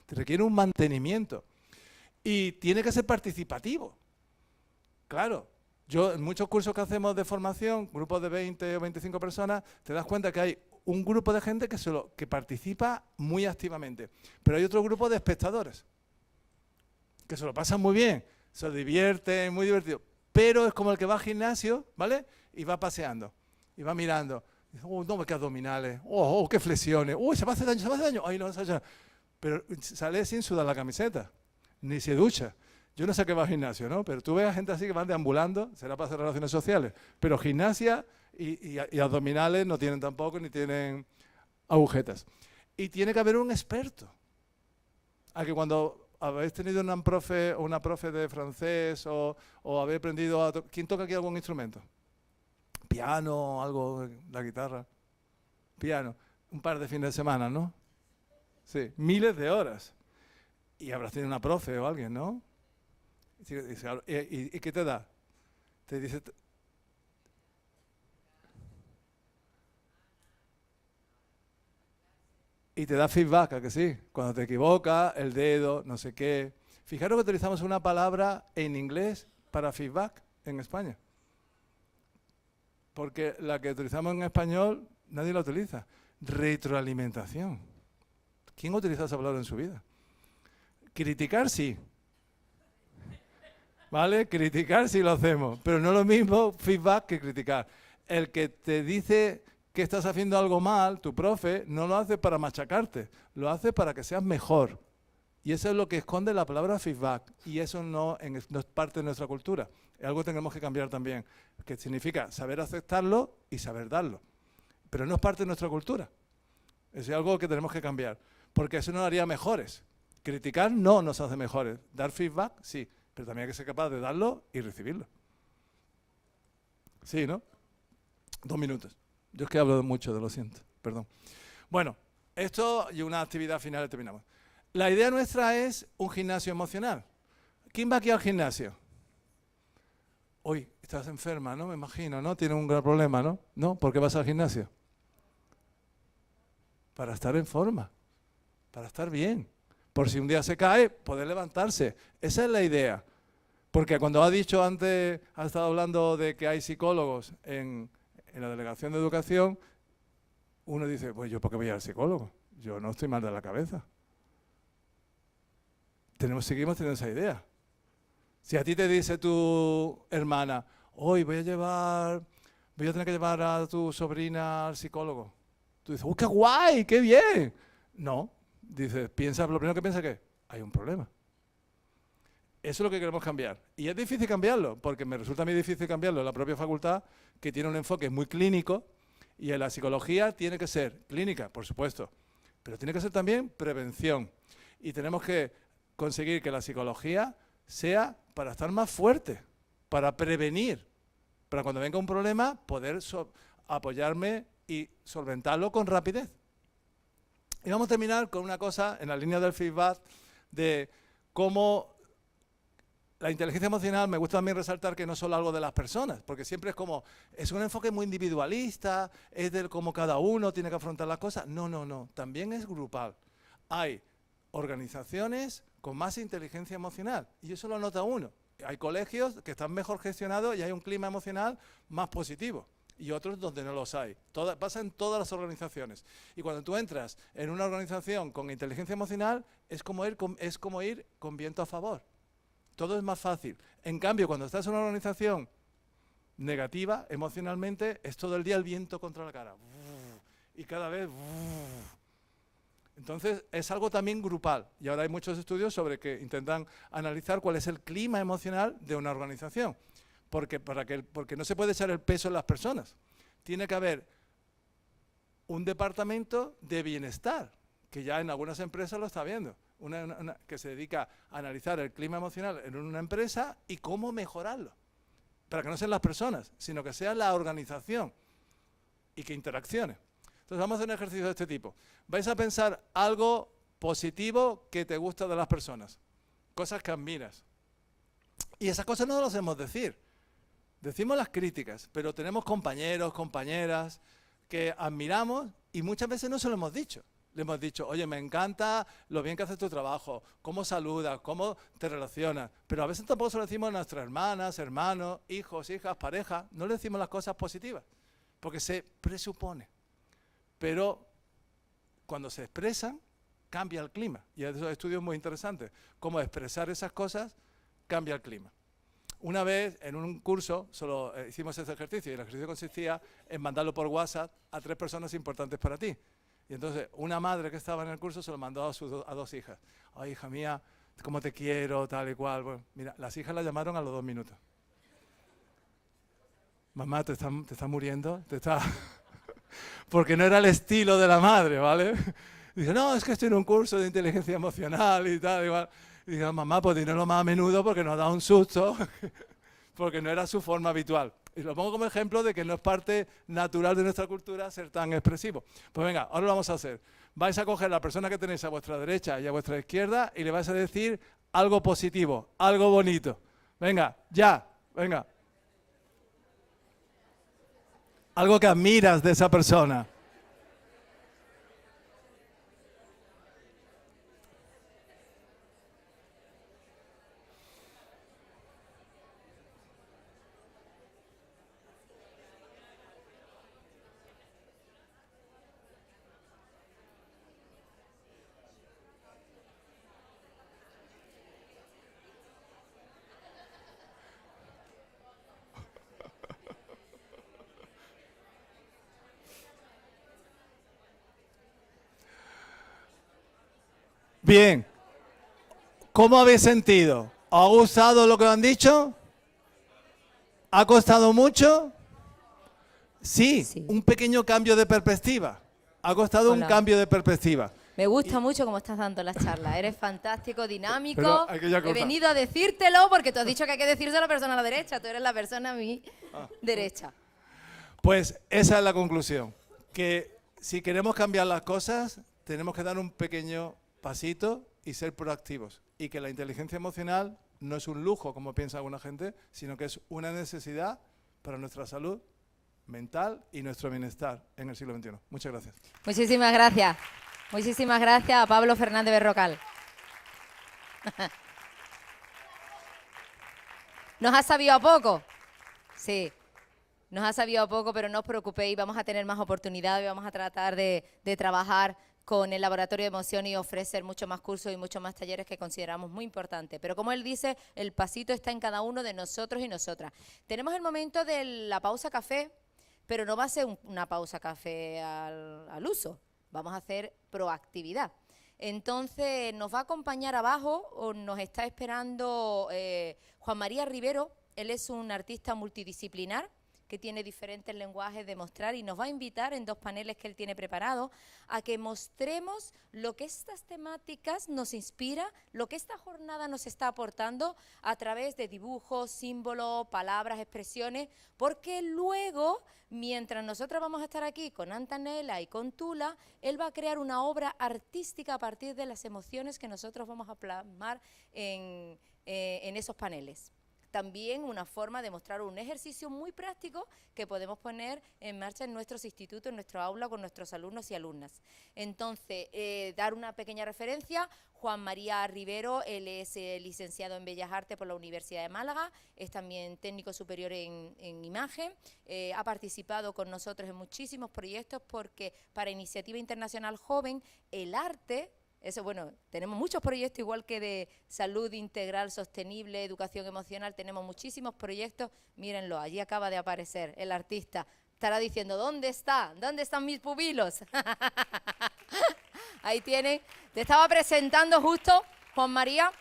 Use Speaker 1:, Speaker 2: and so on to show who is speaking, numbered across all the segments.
Speaker 1: requiere un mantenimiento. Y tiene que ser participativo. Claro, yo en muchos cursos que hacemos de formación, grupos de 20 o 25 personas, te das cuenta que hay un grupo de gente que participa muy activamente, pero hay otro grupo de espectadores que se lo pasan muy bien, se divierten, muy divertido, pero es como el que va al gimnasio, ¿vale? Y va paseando, y va mirando, dice, no, qué abdominales, qué flexiones, se va a hacer daño, ay, no, pero sale sin sudar la camiseta, ni se ducha. Yo no sé qué va al gimnasio, ¿no? Pero tú ves a gente así que van deambulando, será para hacer relaciones sociales, pero gimnasia y abdominales no tienen tampoco, ni tienen agujetas. Y tiene que haber un experto. A que cuando habéis tenido una profe de francés o habéis aprendido a tocar, ¿quién toca aquí algún instrumento? Piano, algo, la guitarra. Piano. Un par de fines de semana, ¿no? Sí, miles de horas. Y habrás tenido una profe o alguien, ¿no? ¿Y qué te da? Te dice... Y te da feedback, ¿a que sí? Cuando te equivocas, el dedo, no sé qué. Fijaros que utilizamos una palabra en inglés para feedback en España. Porque la que utilizamos en español, nadie la utiliza. Retroalimentación. ¿Quién utiliza esa palabra en su vida? Criticar, sí. ¿Vale? Criticar sí lo hacemos, pero no es lo mismo feedback que criticar. El que te dice que estás haciendo algo mal, tu profe, no lo hace para machacarte, lo hace para que seas mejor. Y eso es lo que esconde la palabra feedback, y eso no es parte de nuestra cultura. Es algo que tenemos que cambiar también, que significa saber aceptarlo y saber darlo. Pero no es parte de nuestra cultura. Es algo que tenemos que cambiar, porque eso nos haría mejores. Criticar no nos hace mejores, dar feedback sí. Pero también hay que ser capaz de darlo y recibirlo. Sí, ¿no? 2 minutos. Yo es que hablo mucho, lo siento, perdón. Bueno, esto y una actividad final y terminamos. La idea nuestra es un gimnasio emocional. ¿Quién va aquí al gimnasio? Hoy estás enferma, ¿no? Me imagino, ¿no? Tienes un gran problema, ¿no? ¿No? ¿Por qué vas al gimnasio? Para estar en forma, para estar bien. Por si un día se cae, poder levantarse. Esa es la idea. Porque cuando ha dicho antes, ha estado hablando de que hay psicólogos en la delegación de educación, uno dice, pues yo, ¿por qué voy al psicólogo? Yo no estoy mal de la cabeza. Seguimos teniendo esa idea. Si a ti te dice tu hermana, hoy voy a tener que llevar a tu sobrina al psicólogo. Tú dices, qué guay, qué bien. No. Dices, lo primero que piensa que hay un problema. Eso es lo que queremos cambiar. Y es difícil cambiarlo, porque me resulta muy difícil cambiarlo en la propia facultad, que tiene un enfoque muy clínico, y en la psicología tiene que ser clínica, por supuesto, pero tiene que ser también prevención. Y tenemos que conseguir que la psicología sea para estar más fuerte, para prevenir, para cuando venga un problema poder apoyarme y solventarlo con rapidez. Y vamos a terminar con una cosa en la línea del feedback de cómo la inteligencia emocional, me gusta también resaltar que no es solo algo de las personas, porque siempre es un enfoque muy individualista, es de cómo cada uno tiene que afrontar las cosas. No, también es grupal. Hay organizaciones con más inteligencia emocional, y eso lo nota uno. Hay colegios que están mejor gestionados y hay un clima emocional más positivo. Y otros donde no los hay. Pasa en todas las organizaciones. Y cuando tú entras en una organización con inteligencia emocional, es como ir con viento a favor. Todo es más fácil. En cambio, cuando estás en una organización negativa, emocionalmente, es todo el día el viento contra la cara. Y cada vez... Entonces, es algo también grupal. Y ahora hay muchos estudios sobre que intentan analizar cuál es el clima emocional de una organización. Porque no se puede echar el peso en las personas. Tiene que haber un departamento de bienestar, que ya en algunas empresas lo está viendo, que se dedica a analizar el clima emocional en una empresa y cómo mejorarlo. Para que no sean las personas, sino que sea la organización y que interaccione. Entonces vamos a hacer un ejercicio de este tipo. Vais a pensar algo positivo que te gusta de las personas, cosas que admiras. Y esas cosas no las hacemos decir. Decimos las críticas, pero tenemos compañeros, compañeras que admiramos y muchas veces no se lo hemos dicho. Le hemos dicho, oye, me encanta lo bien que haces tu trabajo, cómo saludas, cómo te relacionas. Pero a veces tampoco se lo decimos a nuestras hermanas, hermanos, hijos, hijas, parejas. No le decimos las cosas positivas, porque se presupone. Pero cuando se expresan, cambia el clima. Y hay esos estudios muy interesantes. Cómo expresar esas cosas cambia el clima. Una vez, en un curso, solo hicimos ese ejercicio, y el ejercicio consistía en mandarlo por WhatsApp a 3 personas importantes para ti. Y entonces, una madre que estaba en el curso se lo mandó a 2 hijas. Ay, hija mía, cómo te quiero, tal y cual. Bueno, mira, las hijas la llamaron a los 2 minutos. Mamá, te está muriendo, porque no era el estilo de la madre, ¿vale? Y dice, no, es que estoy en un curso de inteligencia emocional y tal, igual. Y dice, mamá, pues dínoslo más a menudo porque nos da un susto, porque no era su forma habitual. Y lo pongo como ejemplo de que no es parte natural de nuestra cultura ser tan expresivo. Pues venga, ahora lo vamos a hacer. Vais a coger a la persona que tenéis a vuestra derecha y a vuestra izquierda y le vais a decir algo positivo, algo bonito. Venga, ya, venga. Algo que admiras de esa persona. Bien, ¿cómo habéis sentido? ¿Os ha gustado lo que os han dicho? ¿Ha costado mucho? Sí,
Speaker 2: Sí.
Speaker 1: un pequeño cambio de perspectiva. Ha costado un
Speaker 2: Hola.
Speaker 1: cambio de perspectiva.
Speaker 2: Me gusta mucho cómo estás dando las charlas. Eres fantástico,
Speaker 1: Pero
Speaker 2: dinámico.
Speaker 1: hay que ya
Speaker 2: He
Speaker 1: cortar.
Speaker 2: venido a decírtelo porque tú has dicho que hay que decirse a la persona a la derecha. Tú eres la persona a mi derecha.
Speaker 1: Pues esa es la conclusión, que si queremos cambiar las cosas, tenemos que dar un pequeño pasito y ser proactivos. Y que la inteligencia emocional no es un lujo, como piensa alguna gente, sino que es una necesidad para nuestra salud mental y nuestro bienestar en el siglo XXI. Muchas gracias.
Speaker 2: Muchísimas gracias. Muchísimas gracias a Pablo Fernández Berrocal. ¿Nos ha sabido a poco? Sí. Nos ha sabido a poco, pero no os preocupéis, vamos a tener más oportunidades, vamos a tratar de trabajar con el laboratorio de emoción y ofrecer mucho más cursos y muchos más talleres que consideramos muy importantes. Pero como él dice, el pasito está en cada uno de nosotros y nosotras. Tenemos el momento de la pausa café, pero no va a ser una pausa café al uso, vamos a hacer proactividad. Entonces nos va a acompañar abajo, o nos está esperando Juan María Rivero. Él es un artista multidisciplinar que tiene diferentes lenguajes de mostrar y nos va a invitar en 2 paneles que él tiene preparados a que mostremos lo que estas temáticas nos inspira, lo que esta jornada nos está aportando a través de dibujos, símbolos, palabras, expresiones, porque luego, mientras nosotros vamos a estar aquí con Antonella y con Tula, él va a crear una obra artística a partir de las emociones que nosotros vamos a plasmar en esos paneles. También una forma de mostrar un ejercicio muy práctico que podemos poner en marcha en nuestros institutos, en nuestro aula, con nuestros alumnos y alumnas. Entonces, dar una pequeña referencia, Juan María Rivero, él es licenciado en Bellas Artes por la Universidad de Málaga, es también técnico superior en imagen, ha participado con nosotros en muchísimos proyectos porque para Iniciativa Internacional Joven, el arte... Eso, bueno, tenemos muchos proyectos igual que de salud integral, sostenible, educación emocional, tenemos muchísimos proyectos. Mírenlo, allí acaba de aparecer el artista. Estará diciendo, ¿dónde está? ¿Dónde están mis pupilos? Ahí tienen. Te estaba presentando justo, Juan María.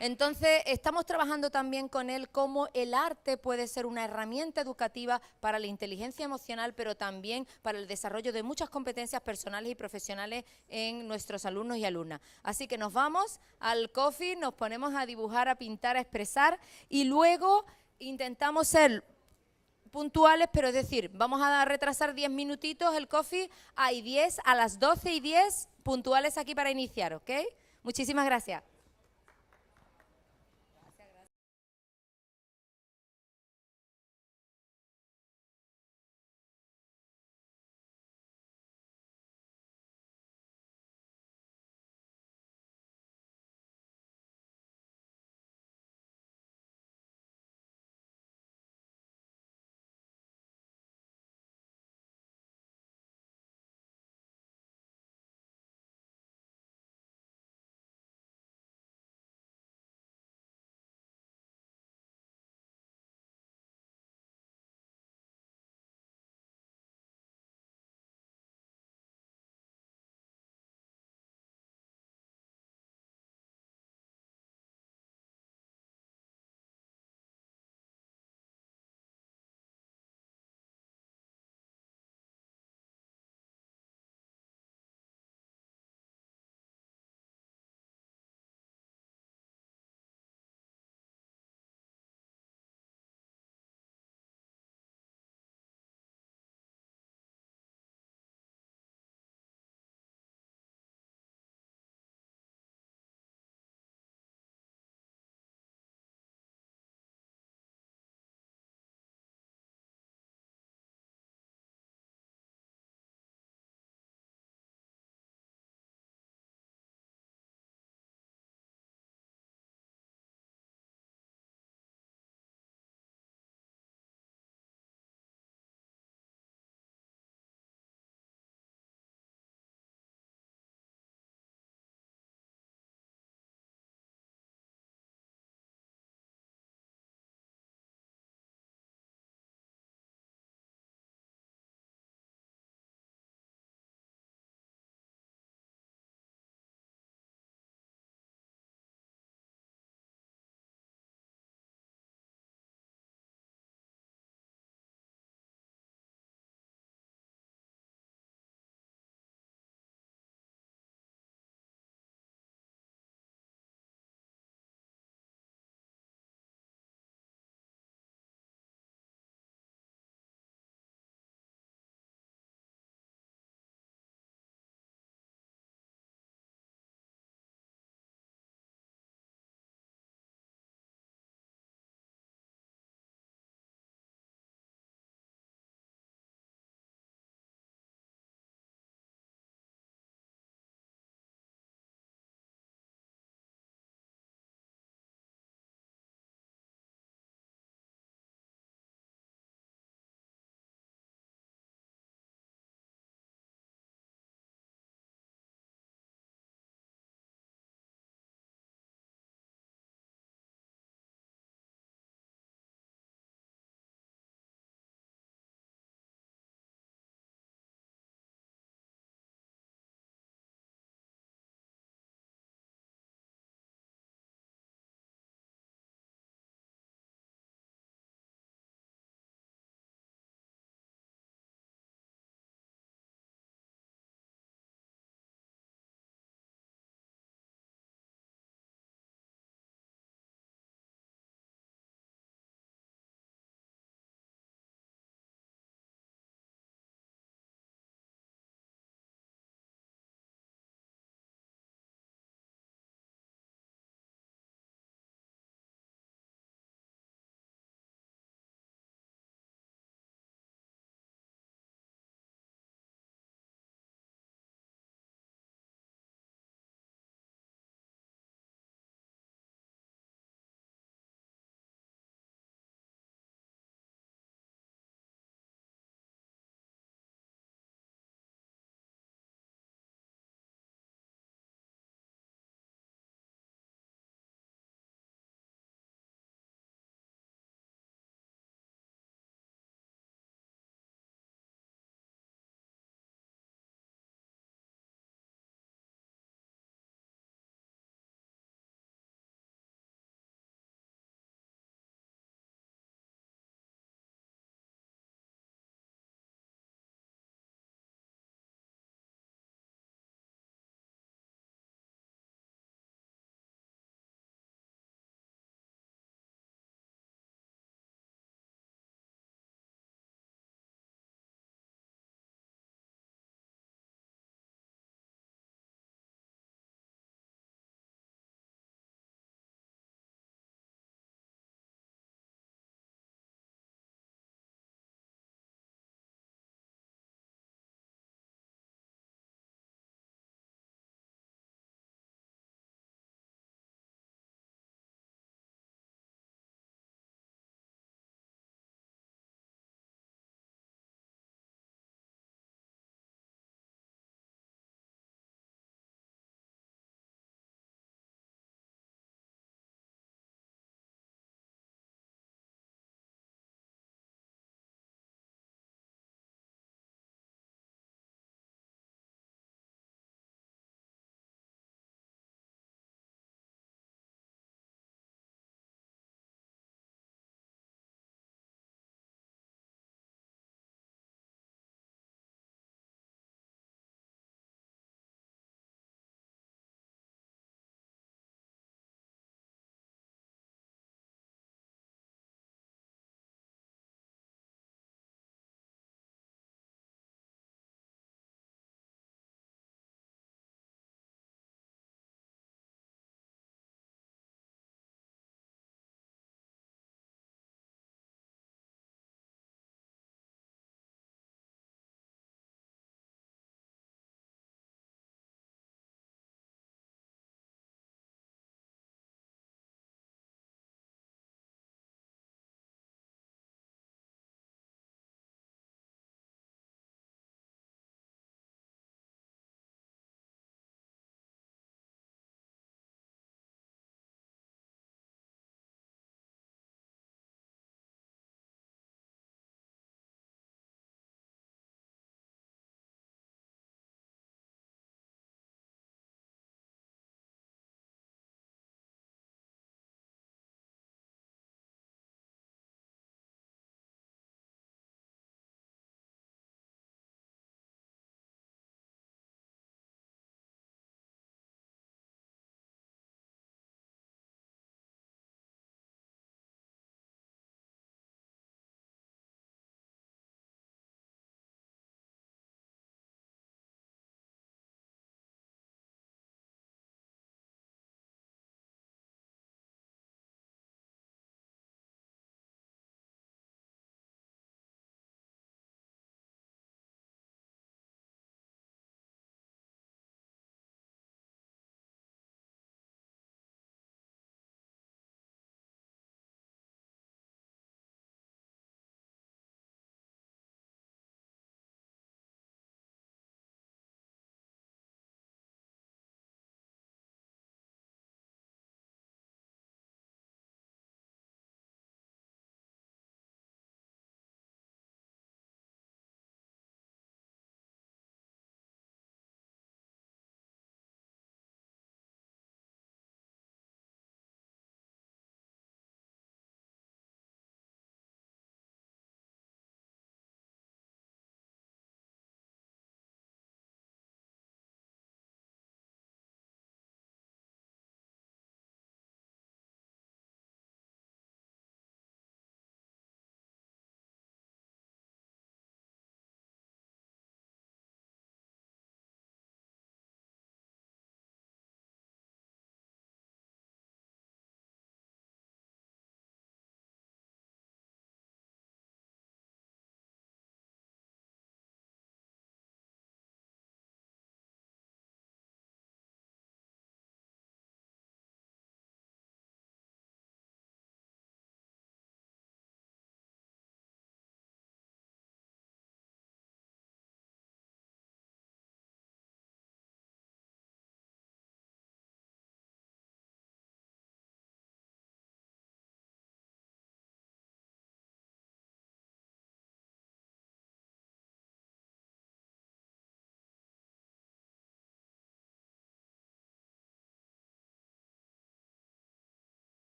Speaker 2: Entonces, estamos trabajando también con él cómo el arte puede ser una herramienta educativa para la inteligencia emocional, pero también para el desarrollo de muchas competencias personales y profesionales en nuestros alumnos y alumnas. Así que nos vamos al coffee, nos ponemos a dibujar, a pintar, a expresar y luego intentamos ser puntuales, pero es decir, vamos a retrasar 10 minutitos el coffee, hay 10, a las 12:10 puntuales aquí para iniciar, ¿ok? Muchísimas gracias.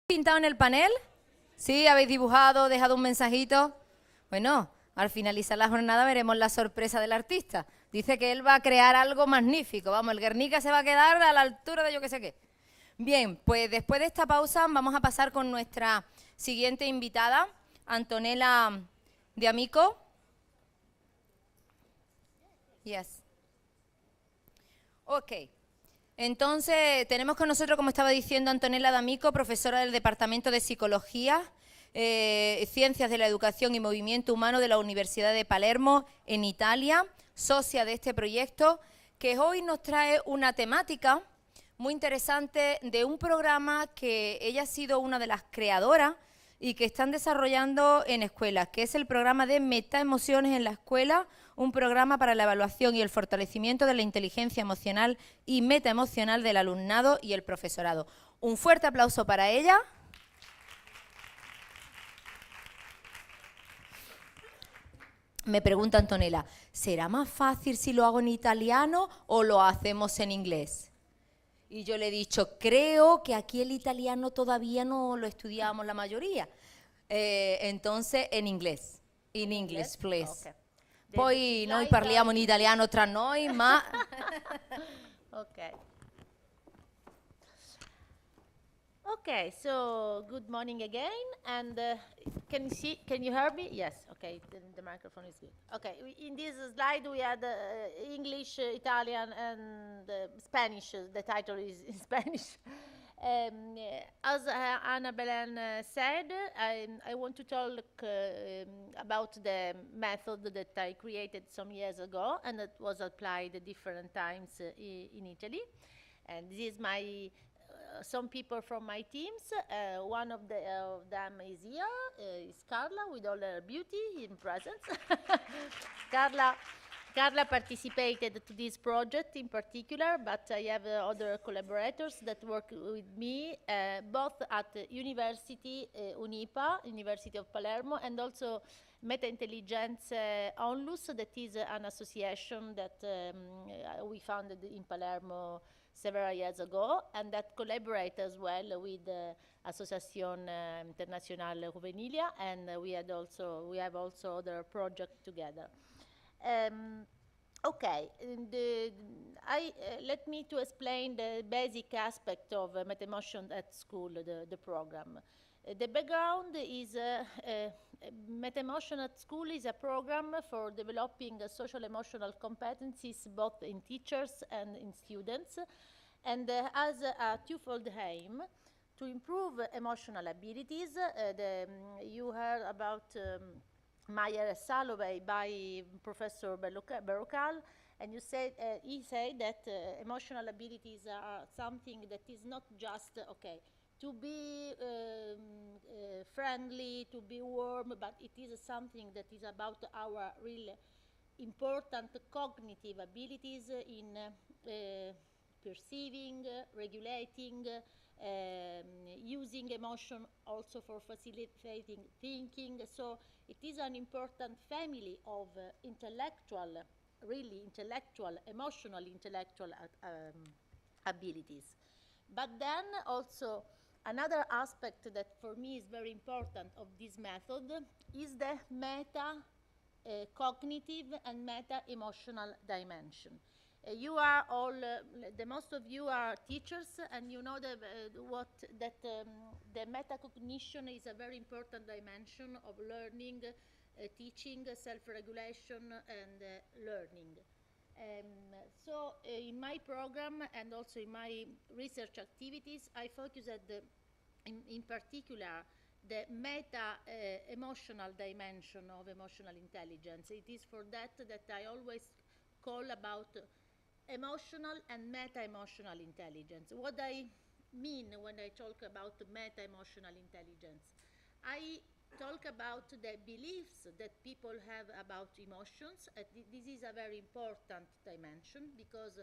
Speaker 2: ¿Pintado en el panel? ¿Sí? ¿Habéis dibujado, dejado un mensajito? Bueno, al finalizar la jornada veremos la sorpresa del artista. Dice que él va a crear algo magnífico. Vamos, el Guernica se va a quedar a la altura de yo que sé qué. Bien, pues después de esta pausa vamos a pasar con nuestra siguiente invitada, Antonella de Amico. Yes. Ok. Entonces, tenemos con nosotros, como estaba diciendo, Antonella D'Amico, profesora del Departamento de Psicología, Ciencias de la Educación y Movimiento Humano de la Universidad de Palermo, en Italia, socia de este proyecto, que hoy nos trae una temática muy interesante de un programa que ella ha sido una de las creadoras y que están desarrollando en escuelas, que es el programa de metaemociones en la escuela, un programa para la evaluación y el fortalecimiento de la inteligencia emocional y metaemocional del alumnado y el profesorado. Un fuerte aplauso para ella. Me pregunta Antonella, ¿será más fácil si lo hago en italiano o lo hacemos en inglés? Y yo le he dicho, creo que aquí el italiano todavía no lo estudiamos la mayoría. Entonces, en inglés. In English, please.
Speaker 3: Okay.
Speaker 2: Poi noi parliamo in italiano tra noi, ma...
Speaker 3: Okay. Okay, so good morning again, and can you hear me? Yes, okay, the microphone is good. Okay, in this slide we had English, Italian, and Spanish. The title is in Spanish. As Anna Belén said, I want to talk about the method that I created some years ago and that was applied at different times in Italy. And this is my some people from my teams. One of them is here, is Carla, with all her beauty in presence. Carla participated to this project in particular, but I have other collaborators that work with me, both at University Unipa, University of Palermo, and also Meta Intelligence Onlus, that is an association that we founded in Palermo several years ago, and that collaborate as well with Associación Internacional Juvenilia, and we have also other projects together. Okay, let me to explain the basic aspect of MetaEmotion at school, the program. The background is MetaEmotion at school is a program for developing social emotional competencies both in teachers and in students, and has a twofold aim: to improve emotional abilities. You heard about Meyer Salovey by Professor Berrocal, and he said that emotional abilities are something that is not just to be friendly, to be warm, but it is something that is about our real important cognitive abilities in perceiving, regulating, using emotion also for facilitating thinking. So it is an important family of emotional intellectual abilities. But then also another aspect that for me is very important of this method is the meta cognitive and meta emotional dimension. You are all, the most of you are teachers, and you know that the metacognition is a very important dimension of learning, teaching, self-regulation, and learning. So in my program and also in my research activities, I focus at in particular the meta-emotional dimension of emotional intelligence. It is for that I always call about emotional and meta-emotional intelligence. What I mean when I talk about meta-emotional intelligence, I talk about the beliefs that people have about emotions. This is a very important dimension because,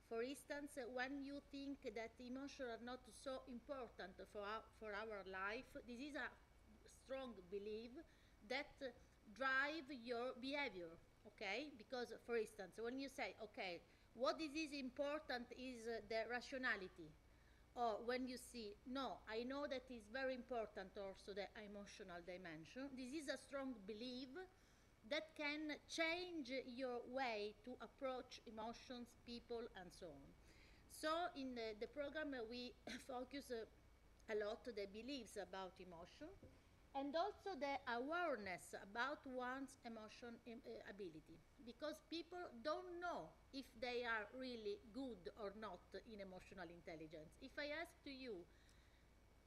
Speaker 3: for instance, when you think that emotions are not so important for our life, this is a strong belief that drive your behavior, okay? Because, for instance, when you say, okay, what is important is the rationality. or when you see, no, I know that is very important also the emotional dimension. This is a strong belief that can change your way to approach emotions, people, and so on. So in the program we focus a lot the beliefs about emotion and also the awareness about one's emotion ability, because people don't know if they are really good or not in emotional intelligence. If I ask to you,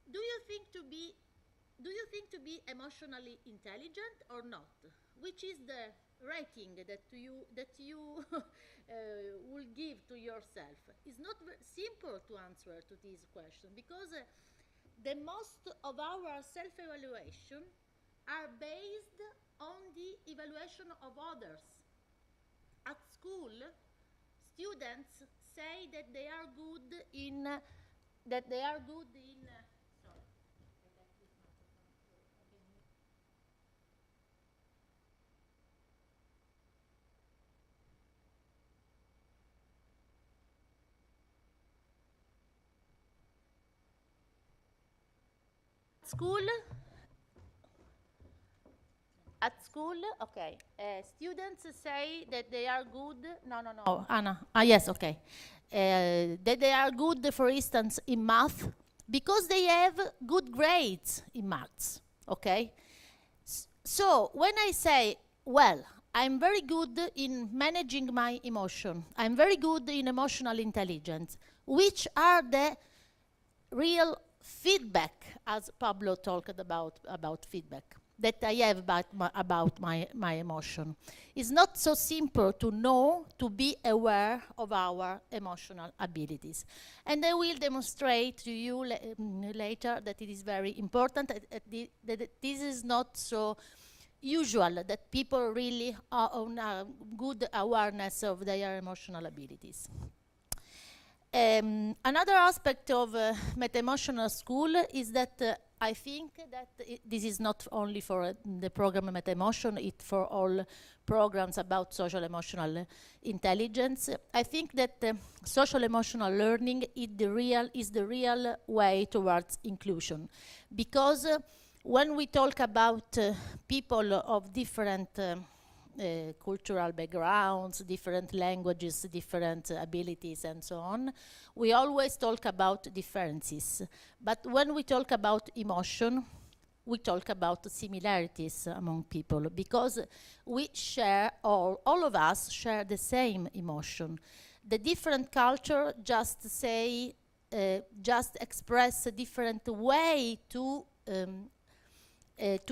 Speaker 3: do you think to be emotionally intelligent or not? Which is the rating that you will give to yourself? It's not simple to answer to this question, because the most of our self-evaluation are based on the evaluation of others. At school, students say that they are good in sorry. At school, okay, students say that they are good. No, Anna. Yes, okay. That they are good, for instance, in math, because they have good grades in maths. Okay. So when I say, well, I'm very good in managing my emotion, I'm very good in emotional intelligence, which are the real feedback, as Pablo talked about feedback, that I have about my emotion. It's not so simple to know, to be aware of our emotional abilities. And I will demonstrate to you later that it is very important, that this is not so usual, that people really are on a good awareness of their emotional abilities. Another aspect of meta-emotional school is that I think that this is not only for the program Meta-emotion, it's for all programs about social emotional intelligence. I think that social emotional learning is the real way towards inclusion, because when we talk about people of different cultural backgrounds, different languages, different abilities, and so on, we always talk about differences. But when we talk about emotion, we talk about similarities among people, because we share, all of us share the same emotion. The different culture just express a different way to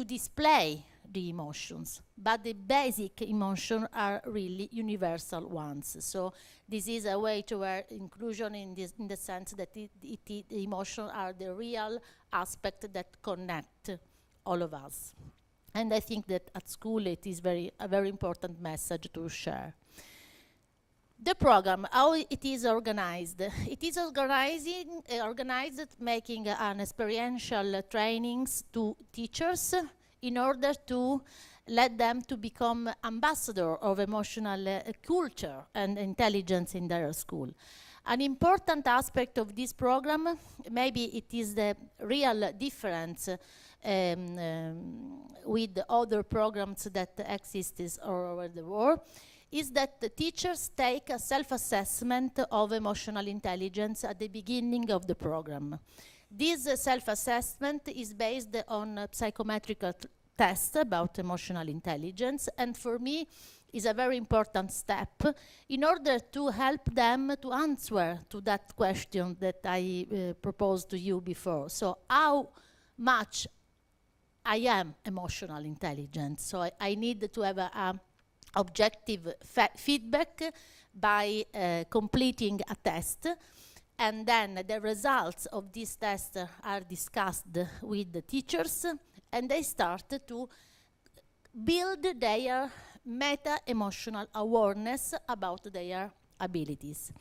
Speaker 3: display the emotions, but the basic emotions are really universal ones. So this is a way toward inclusion in the sense that the emotions are the real aspect that connect all of us. And I think that at school it is a very important message to share. The program, how it is organized? It is organized making an experiential trainings to teachers in order to let them to become ambassador of emotional culture and intelligence in their school. An important aspect of this program, maybe it is the real difference with other programs that exist all over the world, is that the teachers take a self-assessment of emotional intelligence at the beginning of the program. This self-assessment is based on a psychometric test about emotional intelligence, and for me is a very important step in order to help them to answer to that question that I proposed to you before. So how much I am emotional intelligent? So I need to have a objective feedback by completing a test, and then the results of this test are discussed with the teachers, and they start to build their meta-emotional awareness about their abilities.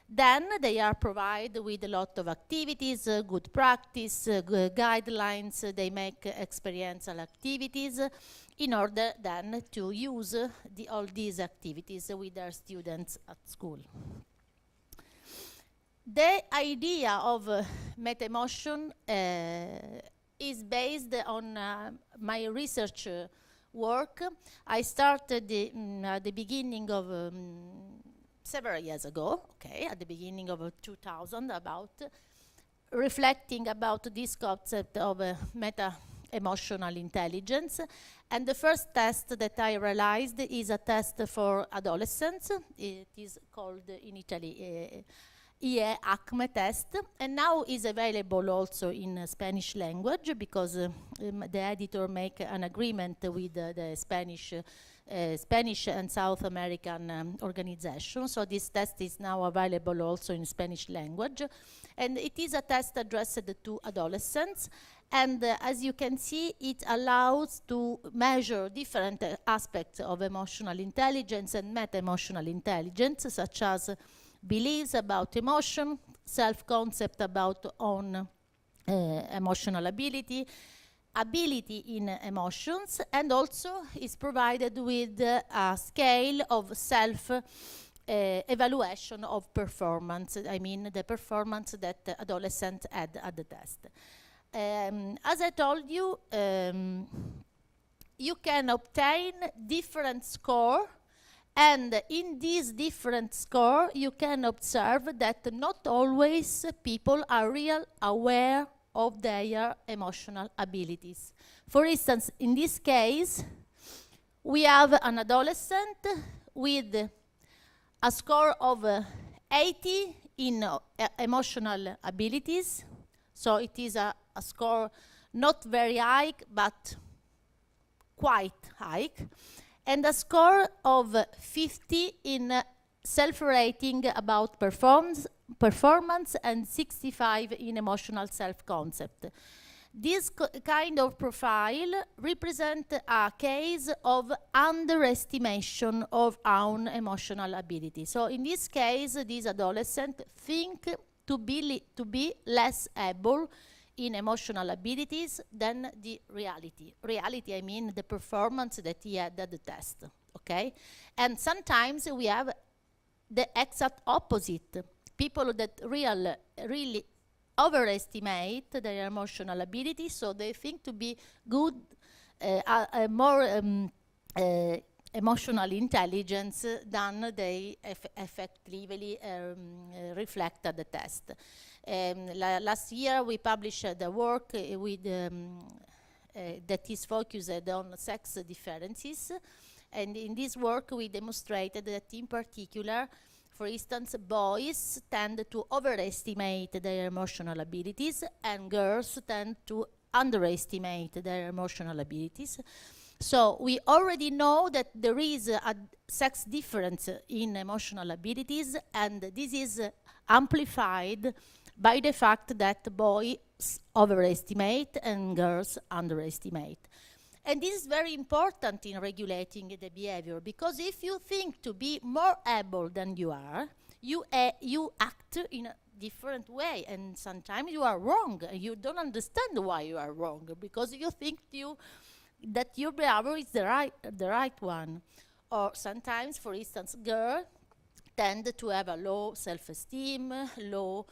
Speaker 3: Then they are provided with a lot of activities, good practice, guidelines. They make experiential activities in order then to use all these activities with their students at school. The idea of meta-emotion is based on my research work. I started at the beginning of several years ago, okay, at the beginning of 2000, about reflecting about this concept of meta-emotional intelligence. And the first test that I realized is a test for adolescents. It is called in Italy IE-ACME test, and now is available also in Spanish language because the editor make an agreement with the Spanish and South American organization. So this test is now available also in Spanish language. And it is a test addressed to adolescents. And as you can see, it allows to measure different aspects of emotional intelligence and meta-emotional intelligence, such as beliefs about emotion, self-concept about own emotional ability, ability in emotions, and also is provided with a scale of self-evaluation of performance. I mean, the performance that the adolescent had at the test. As I told you, you can obtain different score, and in this different score, you can observe that not always people are real aware of their emotional abilities. For instance, in this case, we have an adolescent with a score of 80 in emotional abilities. So it is a score not very high, but quite high. And a score of 50 in self-rating about performance and 65 in emotional self-concept. This kind of profile represents a case of underestimation of own emotional ability. So in this case, these adolescents think to be less able in emotional abilities than the reality. Reality, I mean the performance that he had at the test, okay? And sometimes we have the exact opposite. People that really overestimate their emotional ability, so they think to be good, more emotional intelligence than they effectively reflect at the test. Last year we published the work with that is focused on sex differences, and in this work we demonstrated that in particular, for instance, boys tend to overestimate their emotional abilities and girls tend to underestimate their emotional abilities. So we already know that there is a sex difference in emotional abilities, and this is amplified by the fact that boys overestimate and girls underestimate. And this is very important in regulating the behavior, because if you think to be more able than you are, you act in a different way, and sometimes you are wrong, and you don't understand why you are wrong, because you think that your behavior is the right one. Or sometimes, for instance, girls tend to have a low self-esteem, low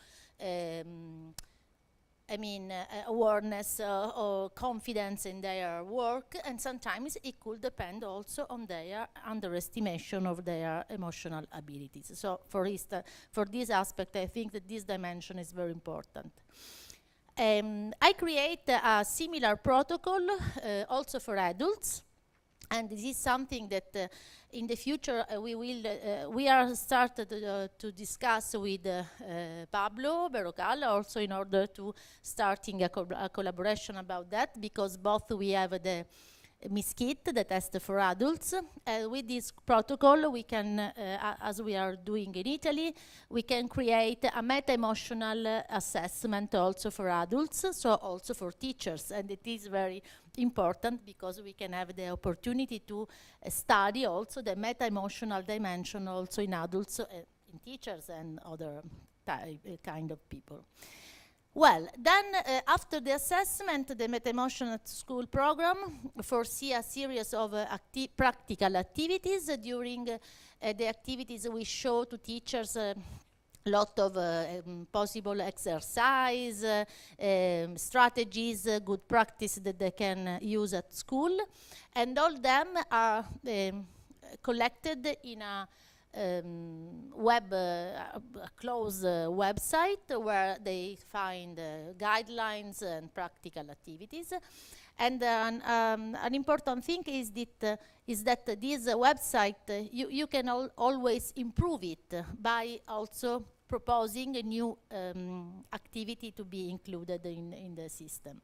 Speaker 3: awareness or confidence in their work, and sometimes it could depend also on their underestimation of their emotional abilities. So for instance, for this aspect, I think that this dimension is very important. I create a similar protocol also for adults, and this is something that in the future we are started to discuss with Pablo Berrocal, also in order to starting a collaboration about that, because both we have the MISKIT, the test for adults. With this protocol, we can, as we are doing in Italy, we can create a meta-emotional assessment also for adults, so also for teachers. And it is very important because we can have the opportunity to study also the meta-emotional dimension also in adults, in teachers and other kind of people. Well, then after the assessment, the meta-emotional school program foresee a series of practical activities. During the activities we show to teachers lot of possible exercise, strategies, good practice that they can use at school. And all them are collected in a closed website where they find guidelines and practical activities. And an important thing is that this website, you can always improve it by also proposing a new activity to be included in the system.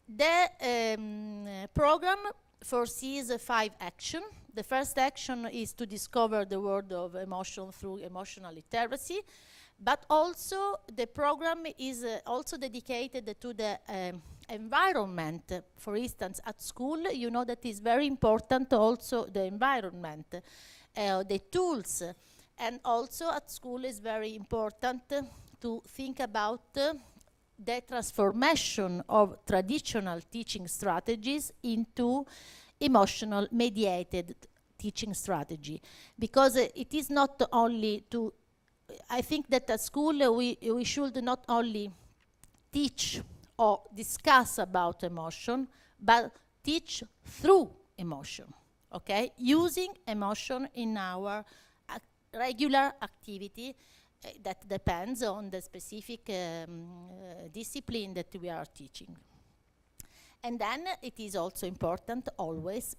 Speaker 3: The program foresees 5 actions. The first action is to discover the world of emotion through emotional literacy, but also the program is also dedicated to the environment. For instance, at school, you know that is very important also the environment, the tools, and also at school is very important to think about the transformation of traditional teaching strategies into emotional mediated teaching strategy, because it is not only to, I think that at school we should not only teach or discuss about emotion, but teach through emotion, okay? Using emotion in our regular activity that depends on the specific discipline that we are teaching. And then it is also important always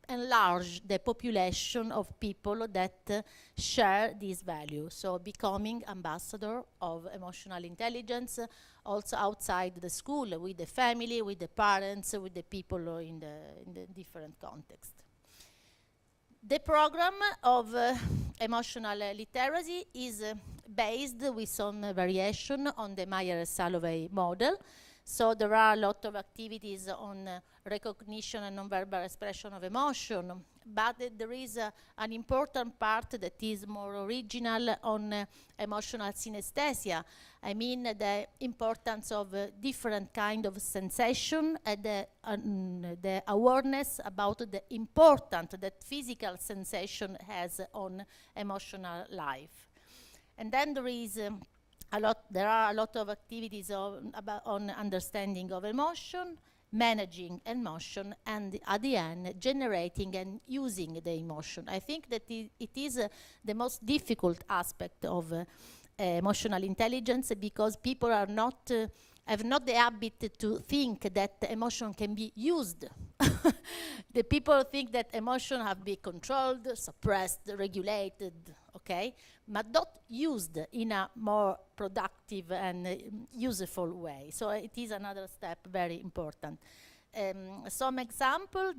Speaker 3: enlarge the population of people that share these values. So becoming ambassador of emotional intelligence also outside the school, with the family, with the parents, with the people in the different contexts. The program of emotional literacy is based with some variation on the Meyer-Salovey model. So there are a lot of activities on recognition and nonverbal expression of emotion, but there is an important part that is more original on emotional synesthesia. I mean the importance of different kind of sensation and the awareness about the importance that physical sensation has on emotional life. And then there are a lot of activities on understanding of emotion, managing emotion, and at the end, generating and using the emotion. I think that it is the most difficult aspect of emotional intelligence, because people are not have not the habit to think that emotion can be used. The people think that emotion have to be controlled, suppressed, regulated, okay, but not used in a more productive and useful way. So it is another step very important. Some example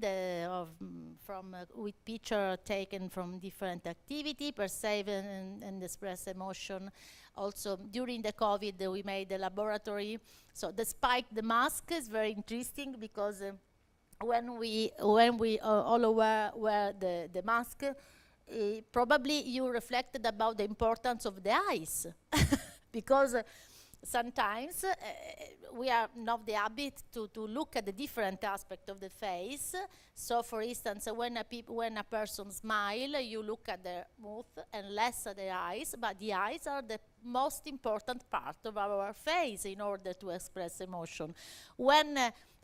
Speaker 3: with picture taken from different activity, perceive and express emotion. Also during the COVID we made a laboratory. So despite the mask is very interesting, because when we all wear the mask, probably you reflected about the importance of the eyes, because sometimes we are not the habit to look at the different aspect of the face. So for instance, when a person smile, you look at their mouth and less at the eyes, but the eyes are the most important part of our face in order to express emotion. When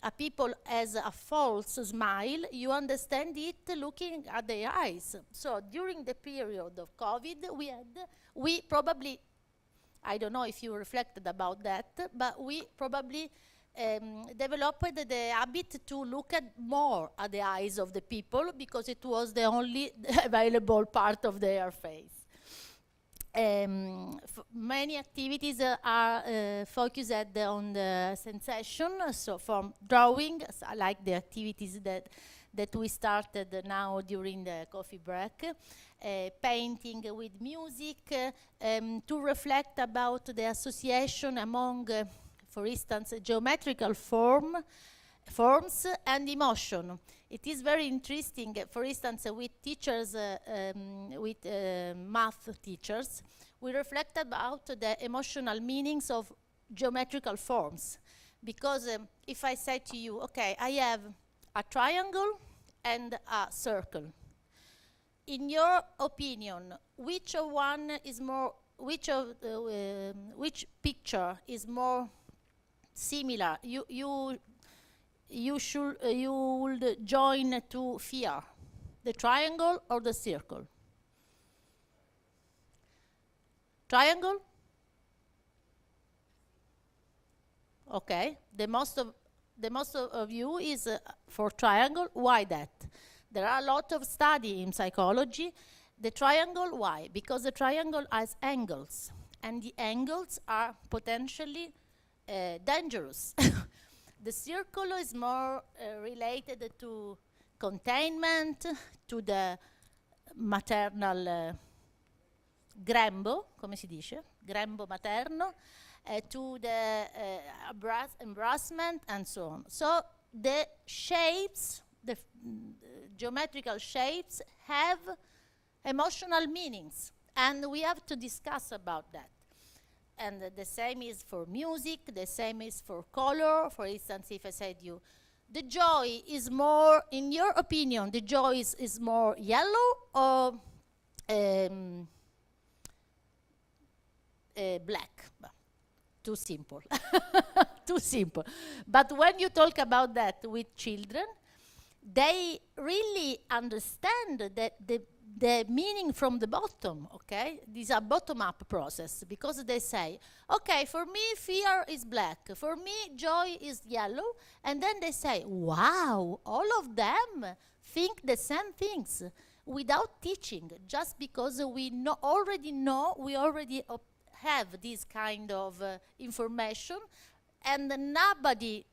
Speaker 3: a people has a false smile, you understand it looking at the eyes. So during the period of COVID, we probably, I don't know if you reflected about that, but we probably developed the habit to look at more at the eyes of the people, because it was the only available part of their face. Many activities are focused on the sensation, so from drawing, like the activities that we started now during the coffee break, painting with music, to reflect about the association among, for instance, geometrical forms and emotion. It is very interesting, for instance, with teachers, with math teachers, we reflect about the emotional meanings of geometrical forms. Because if I say to you, okay, I have a triangle and a circle. in your opinion, which picture is more similar? You would join to fear, the triangle or the circle? Triangle? Okay, the most of you is for triangle. Why that? There are a lot of study in psychology. The triangle, why? Because the triangle has angles, and the angles are potentially dangerous. The circle is more related to containment, to the maternal grembo, come si dice? Grembo materno, to the embrassment and so on. So the shapes, the geometrical shapes have emotional meanings, and we have to discuss about that. And the same is for music, the same is for color. For instance, if I said you, the joy is more, in your opinion, the joy is more yellow or black? Too simple. Too simple. But when you talk about that with children, they really understand that the meaning from the bottom, okay? These are bottom-up process, because they say, okay, for me, fear is black. For me, joy is yellow. And then they say, wow, all of them think the same things without teaching, just because we already have this kind of information, and nobody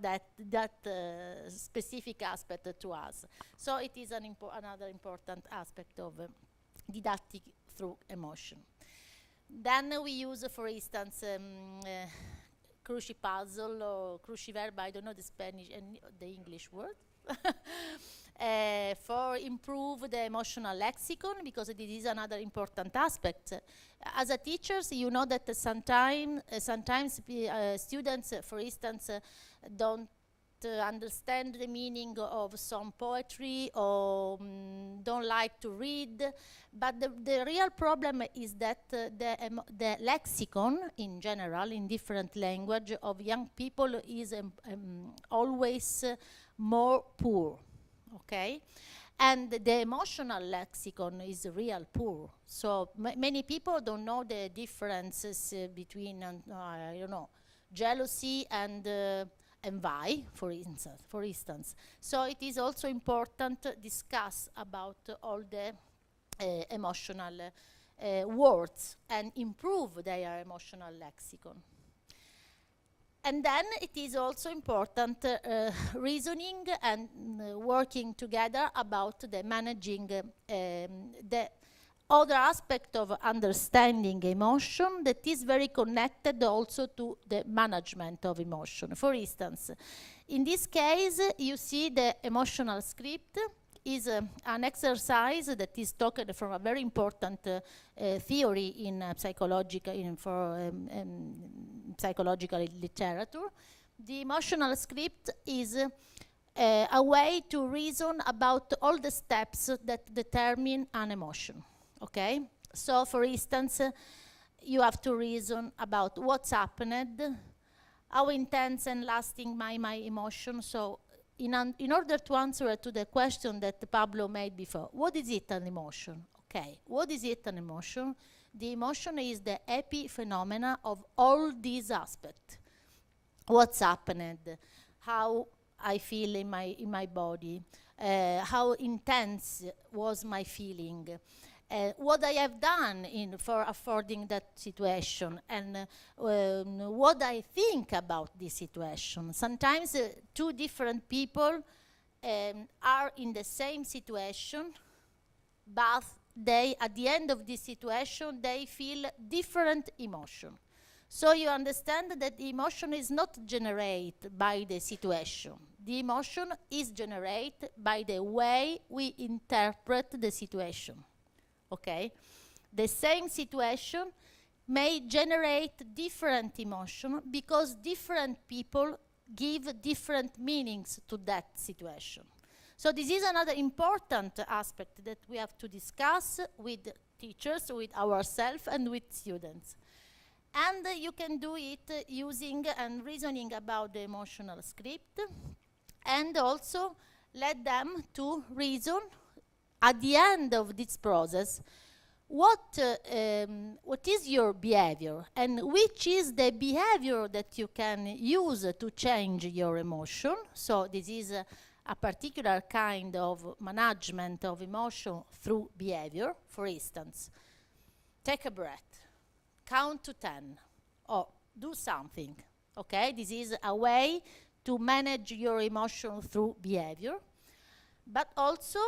Speaker 3: that specific aspect to us. So it is another important aspect of didactic through emotion. Then we use, for instance, cruci puzzle or cruci verb, I don't know the Spanish and the English word, for improve the emotional lexicon, because it is another important aspect. As a teachers, you know that sometimes students, for instance, don't understand the meaning of some poetry or don't like to read. But the real problem is that the lexicon in general, in different language of young people, is always more poor. Okay, and the emotional lexicon is real poor. So many people don't know the differences between, I don't know, jealousy and envy, for instance. So it is also important to discuss about all the emotional words and improve their emotional lexicon. And then it is also important reasoning and working together about the managing the other aspect of understanding emotion that is very connected also to the management of emotion. For instance, in this case, you see the emotional script is an exercise that is taken from a very important theory in psychological literature. The emotional script is a way to reason about all the steps that determine an emotion. Okay? So, for instance, you have to reason about what's happened, how intense and lasting my emotion. So, in order to answer to the question that Pablo made before, what is it an emotion? Okay, what is it an emotion? The emotion is the epiphenomena of all these aspects. What's happened, how I feel in my body, how intense was my feeling, what I have done for affording that situation, and what I think about this situation. Sometimes two different people are in the same situation, but at the end of this situation, they feel different emotion. So you understand that the emotion is not generated by the situation. The emotion is generated by the way we interpret the situation. Okay? The same situation may generate different emotion because different people give different meanings to that situation. So this is another important aspect that we have to discuss with teachers, with ourselves, and with students. And you can do it using and reasoning about the emotional script, and also let them to reason at the end of this process what is your behavior and which is the behavior that you can use to change your emotion. So this is a particular kind of management of emotion through behavior. For instance, take a breath, count to 10, or do something, okay? This is a way to manage your emotion through behavior. But also,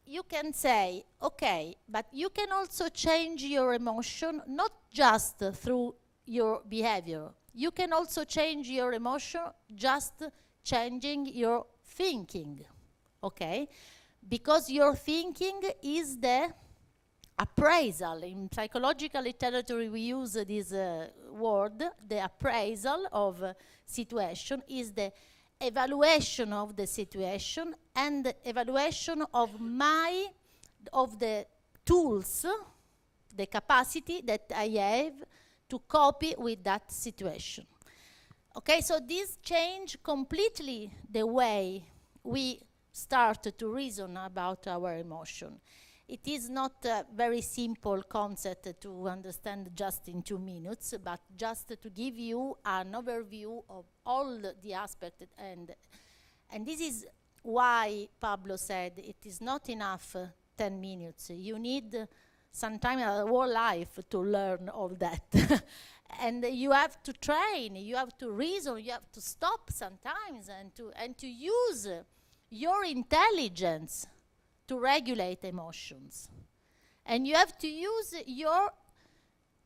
Speaker 3: you can say, okay, but you can also change your emotion not just through your behavior. You can also change your emotion just changing your thinking, okay? Because your thinking is the appraisal. In psychological literature, we use this word, the appraisal of situation is the evaluation of the situation and the evaluation of the tools, the capacity that I have to cope with that situation. Okay, so this change completely the way we start to reason about our emotion. It is not a very simple concept to understand just in 2 minutes, but just to give you an overview of all the aspects. And this is why Pablo said it is not enough 10 minutes. You need sometimes a whole life to learn all that. And you have to train, you have to reason, you have to stop sometimes and to use your intelligence to regulate emotions. And you have to use your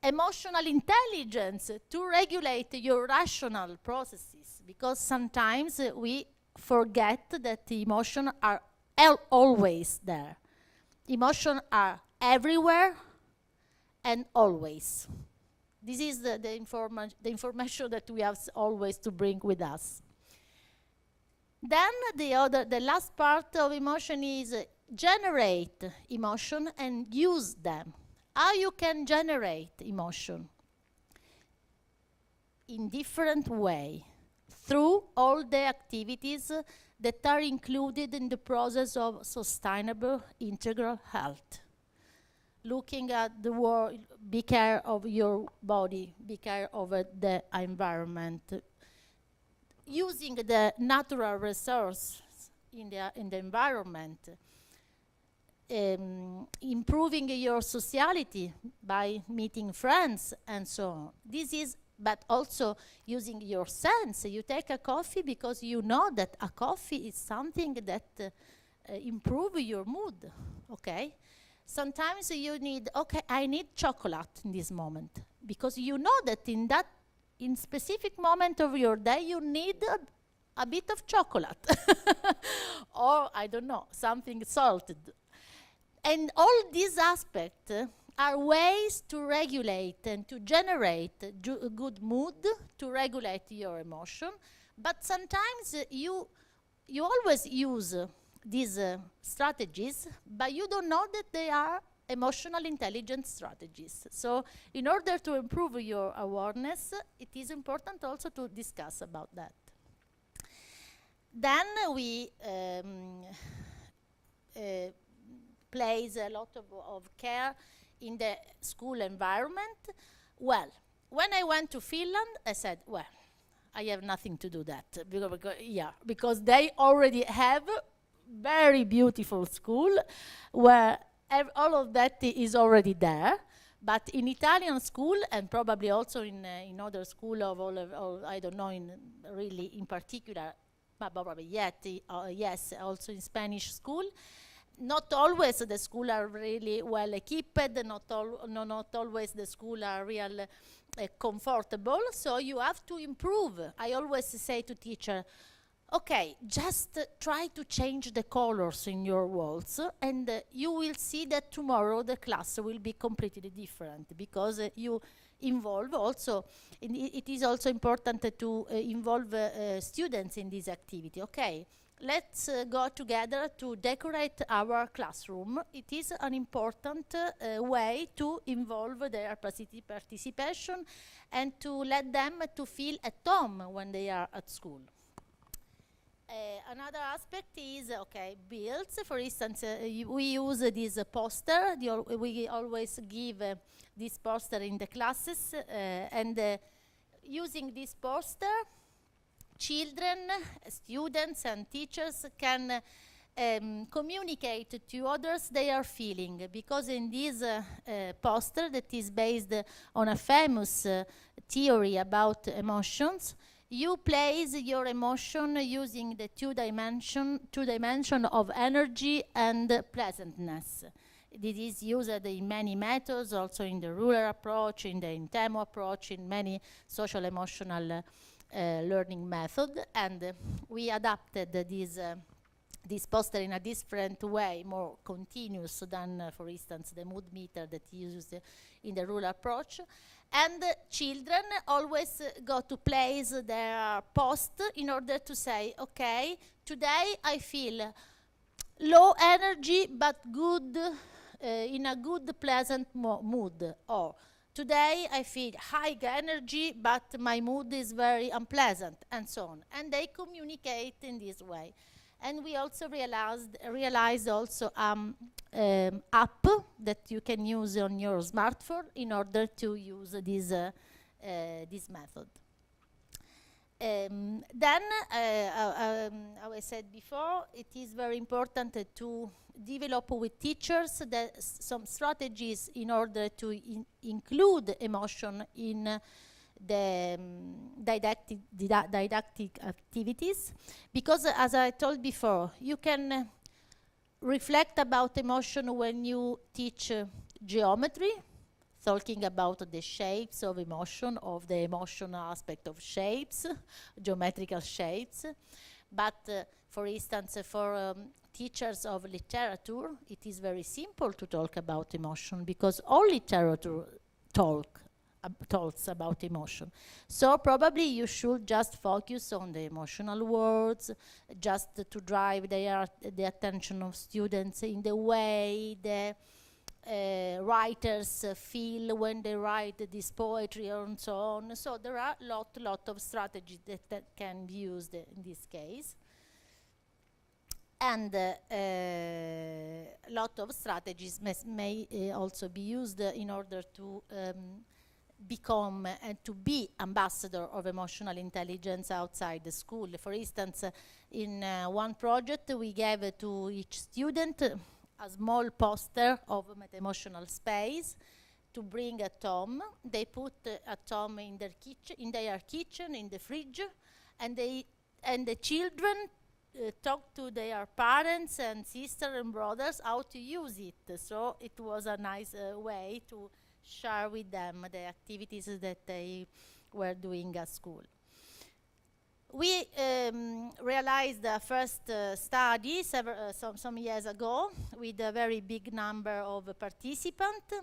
Speaker 3: emotional intelligence to regulate your rational processes, because sometimes we forget that the emotions are always there. Emotions are everywhere and always. This is the information that we have always to bring with us. Then the last part of emotion is generate emotion and use them. How you can generate emotion? In different way, through all the activities that are included in the process of sustainable integral health. Looking at the world, be care of your body, be care of the environment, using the natural resources in the environment, improving your sociality by meeting friends and so on. This is, but also using your sense. You take a coffee because you know that a coffee is something that improves your mood, okay? Sometimes you need, okay, I need chocolate in this moment, because you know that in specific moment of your day you need a bit of chocolate or I don't know, something salted. And all these aspects are ways to regulate and to generate a good mood, to regulate your emotion. But sometimes you always use these strategies, but you don't know that they are emotional intelligence strategies. So in order to improve your awareness, it is important also to discuss about that. Then we place a lot of care in the school environment. Well, when I went to Finland, I said, well, I have nothing to do that, because they already have very beautiful school where all of that is already there. But in Italian school, and probably also in other school of I don't know, in particular, but probably yes, also in Spanish school, not always the school are really well equipped, not always the school are real comfortable, so you have to improve. I always say to teacher, okay, just try to change the colors in your walls, and you will see that tomorrow the class will be completely different, because you involve also, it is also important to involve students in this activity. Okay, let's go together to decorate our classroom. It is an important way to involve their participation and to let them to feel at home when they are at school. Another aspect is, okay, builds. For instance, we use this poster. We always give this poster in the classes, and using this poster, children, students, and teachers can communicate to others they are feeling, because in this poster that is based on a famous theory about emotions, you place your emotion using the two dimension of energy and pleasantness. This is used in many methods, also in the ruler approach, in the Intemo approach, in many social emotional learning method, and we adapted this poster in a different way, more continuous than, for instance, the mood meter that used in the ruler approach. And children always go to place their post in order to say, okay, today I feel low energy but good, in a good, pleasant mood. Or today I feel high energy but my mood is very unpleasant, and so on. And they communicate in this way. And we also realized also app that you can use on your smartphone in order to use this method. Then, as I said before, it is very important to develop with teachers some strategies in order to include emotion in the didactic activities, because as I told before, you can reflect about emotion when you teach geometry, talking about the shapes of emotion, of the emotional aspect of shapes, geometrical shapes. But for instance, for teachers of literature, it is very simple to talk about emotion, because all literature talks about emotion. So probably you should just focus on the emotional words, just to drive the attention of students in the way the writers feel when they write this poetry and so on. So there are lot of strategies that can be used in this case. And lot of strategies may also be used in order to become and to be ambassador of emotional intelligence outside the school. For instance, in one project we gave to each student a small poster of emotional space to bring at home. They put at home in their kitchen, in the fridge, and the children talk to their parents and sisters and brothers how to use it. So it was a nice way to share with them the activities that they were doing at school. We realized the first study some years ago with a very big number of participants,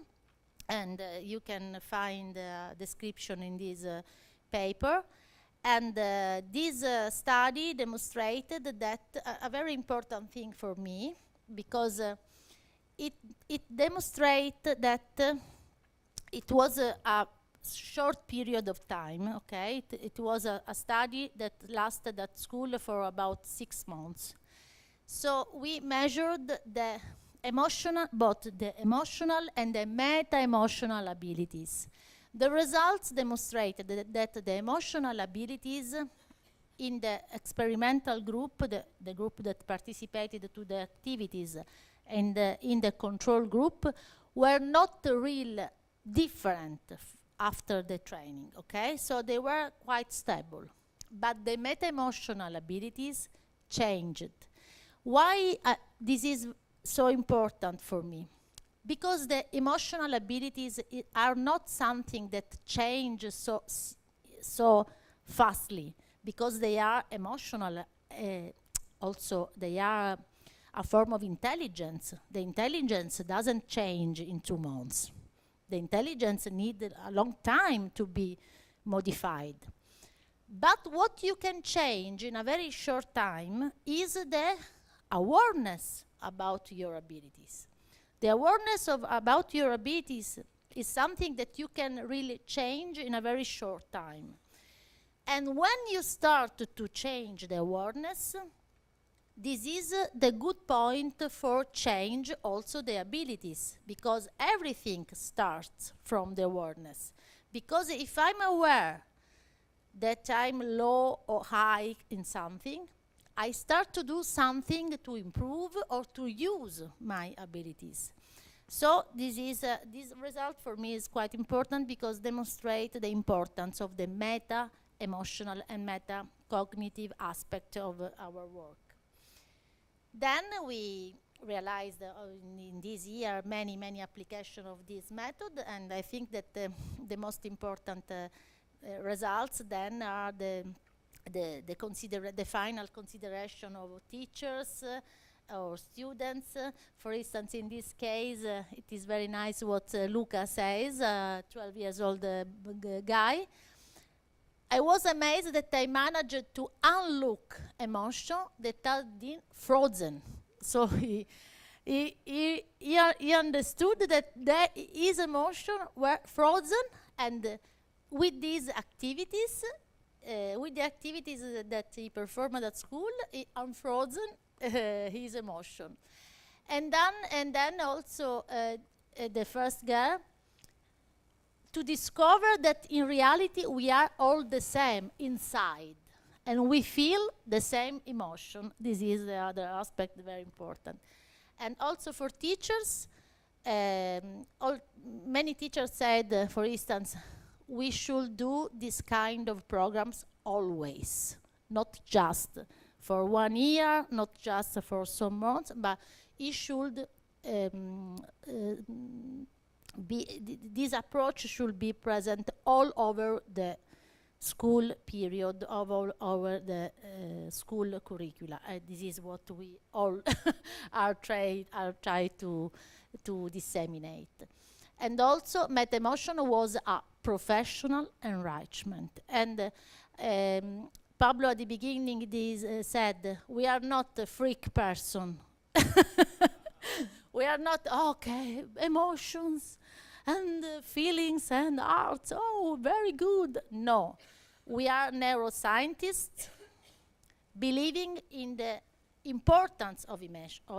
Speaker 3: and you can find a description in this paper. And this study demonstrated that a very important thing for me, because it demonstrated that it was a short period of time, okay? It was a study that lasted at school for about 6 months. So we measured both the emotional and the meta-emotional abilities. The results demonstrated that the emotional abilities in the experimental group, the group that participated to the activities, and in the control group, were not real different after the training, okay? So they were quite stable. But the meta-emotional abilities changed. Why this is so important for me? Because the emotional abilities are not something that change so fastly, because they are emotional. Also, they are a form of intelligence. The intelligence doesn't change in 2 months. the intelligence needs a long time to be modified. But what you can change in a very short time is the awareness about your abilities. The awareness about your abilities is something that you can really change in a very short time. And when you start to change the awareness, this is the good point for change also the abilities, because everything starts from the awareness. Because if I'm aware that I'm low or high in something, I start to do something to improve or to use my abilities. So this result for me is quite important because demonstrate the importance of the meta-emotional and meta-cognitive aspect of our work. Then we realized in this year many applications of this method, and I think that the most important results then are the final consideration of teachers or students. For instance, in this case, it is very nice what Luca says, 12 years old guy. I was amazed that I managed to unlock emotion that had been frozen. So he understood that his emotions were frozen, and with these activities, with the activities that he performed at school, he unfrozen his emotion. And then also the first girl, to discover that in reality we are all the same inside and we feel the same emotion. This is the other aspect very important. And also for teachers, many teachers said, for instance, we should do this kind of programs always, not just for 1 year, not just for some months, but it should this approach should be present all over the school period, all over the school curricula. This is what we all are trying to disseminate. And also, meta-emotion was a professional enrichment. And Pablo at the beginning said, we are not a freak person. We are not, okay, emotions and feelings and arts, oh, very good. No, we are neuroscientists believing in the importance of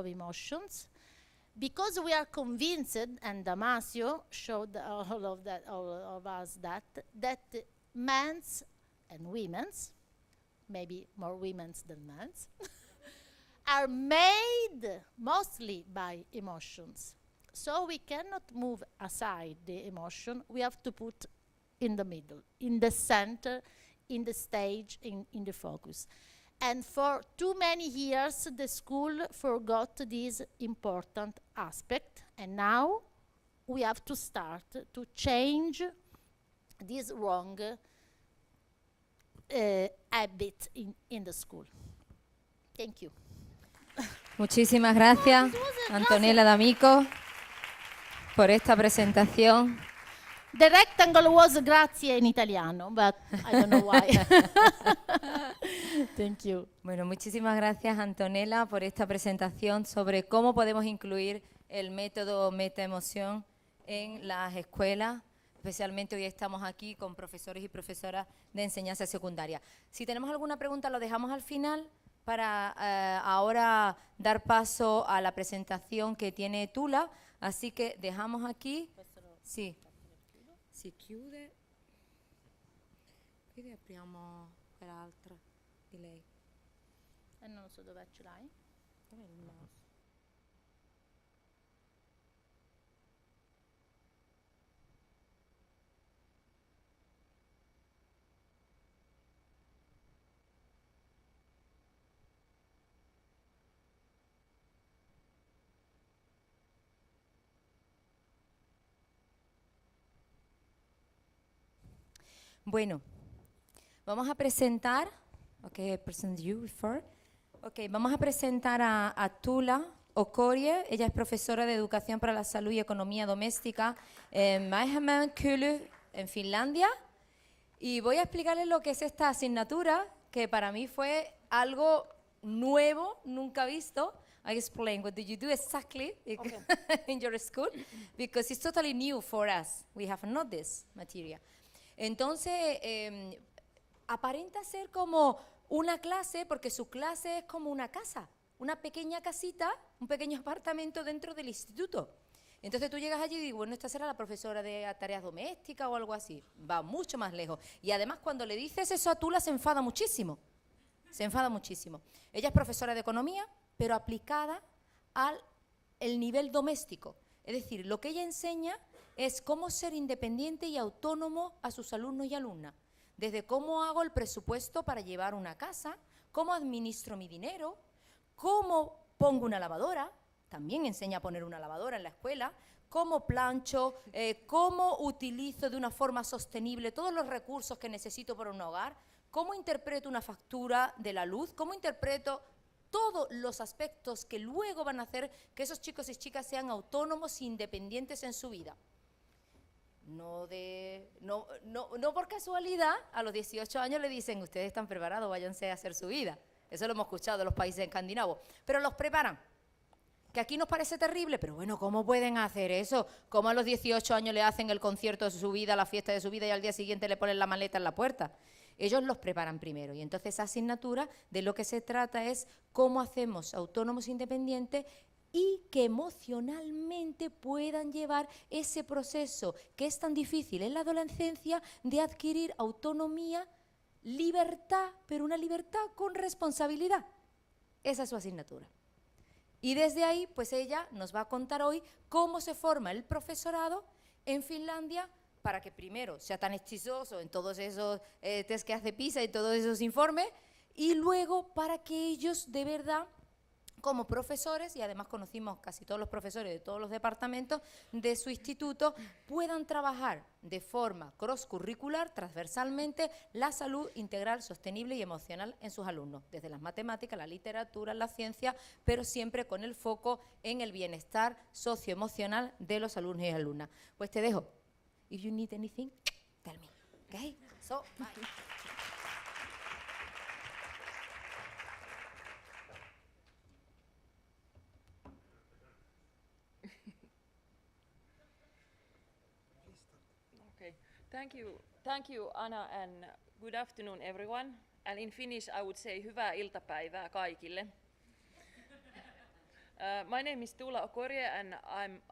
Speaker 3: emotions, because we are convinced, and Damasio showed all of us that men's and women's, maybe more women's than men's, are made mostly by emotions. So we cannot move aside the emotion. We have to put in the middle, in the center, in the stage, in the focus. And for too many years, the school forgot this important aspect. And now we have to start to change this wrong habit in the school. Thank you.
Speaker 2: Muchísimas gracias, Antonella D'Amico, por esta presentación.
Speaker 3: The rectangle was grazie in italiano, but I don't know why. Thank you.
Speaker 2: Bueno, muchísimas gracias, Antonella, por esta presentación sobre cómo podemos incluir el método meta-emoción en las escuelas. Especialmente hoy estamos aquí con profesores y profesoras de enseñanza secundaria. Si tenemos alguna pregunta, lo dejamos al final para ahora dar paso a la presentación que tiene Tula. Así que dejamos aquí. Sí. Si chiude, quindi apriamo quell'altra di lei.
Speaker 3: E non so dove ce l'hai.
Speaker 2: Dov'è il mouse? Bueno, vamos a presentar, okay, I present you before. Okay, vamos a presentar a Tula Okorie, ella es profesora de Educación para la Salud y Economía Doméstica en Mäenpääkylä, en Finlandia. Y voy a explicarles lo que es esta asignatura, que para mí fue algo nuevo, nunca visto. I explain what do you do exactly in your school, because it's totally new for us. We have not this material. Entonces, aparenta ser como una clase, porque su clase es como una casa, una pequeña casita, un pequeño apartamento dentro del instituto. Entonces tú llegas allí y dices, bueno, esta será la profesora de tareas domésticas o algo así. Va mucho más lejos. Y además cuando le dices eso a Tula se enfada muchísimo. Se enfada muchísimo. Ella es profesora de economía, pero aplicada al nivel doméstico. Es decir, lo que ella enseña es cómo ser independiente y autónomo a sus alumnos y alumnas. Desde cómo hago el presupuesto para llevar una casa, cómo administro mi dinero, cómo pongo una lavadora. También enseña a poner una lavadora en la escuela, cómo plancho, cómo utilizo de una forma sostenible todos los recursos que necesito para un hogar, cómo interpreto una factura de la luz, cómo interpreto todos los aspectos que luego van a hacer que esos chicos y chicas sean autónomos e independientes en su vida. No por casualidad, a los 18 años le dicen, ustedes están preparados, váyanse a hacer su vida. Eso lo hemos escuchado de los países escandinavos, pero los preparan. Que aquí nos parece terrible, pero bueno, ¿cómo pueden hacer eso? ¿Cómo a los 18 años le hacen el concierto de su vida, la fiesta de su vida y al día siguiente le ponen la maleta en la puerta? Ellos los preparan primero y entonces esa asignatura de lo que se trata es cómo hacemos autónomos independientes y que emocionalmente puedan llevar ese proceso que es tan difícil en la adolescencia de adquirir autonomía, libertad, pero una libertad con responsabilidad. Esa es su asignatura. Y desde ahí, pues ella nos va a contar hoy cómo se forma el profesorado en Finlandia para que primero sea tan exitoso en todos esos test que hace PISA y todos esos informes, y luego para que ellos de verdad, como profesores, y además conocimos casi todos los profesores de todos los departamentos de su instituto, puedan trabajar de forma cross-curricular, transversalmente, la salud integral, sostenible y emocional en sus alumnos, desde las matemáticas, la literatura, la ciencia, pero siempre con el foco en el bienestar socioemocional de los alumnos y alumnas. Pues te dejo. If you need anything, tell me. Okay? So, bye.
Speaker 4: Okay, thank you Anna, and good afternoon everyone. And in Finnish I would say hyvää iltapäivää kaikille. My name is Tuula Okorie and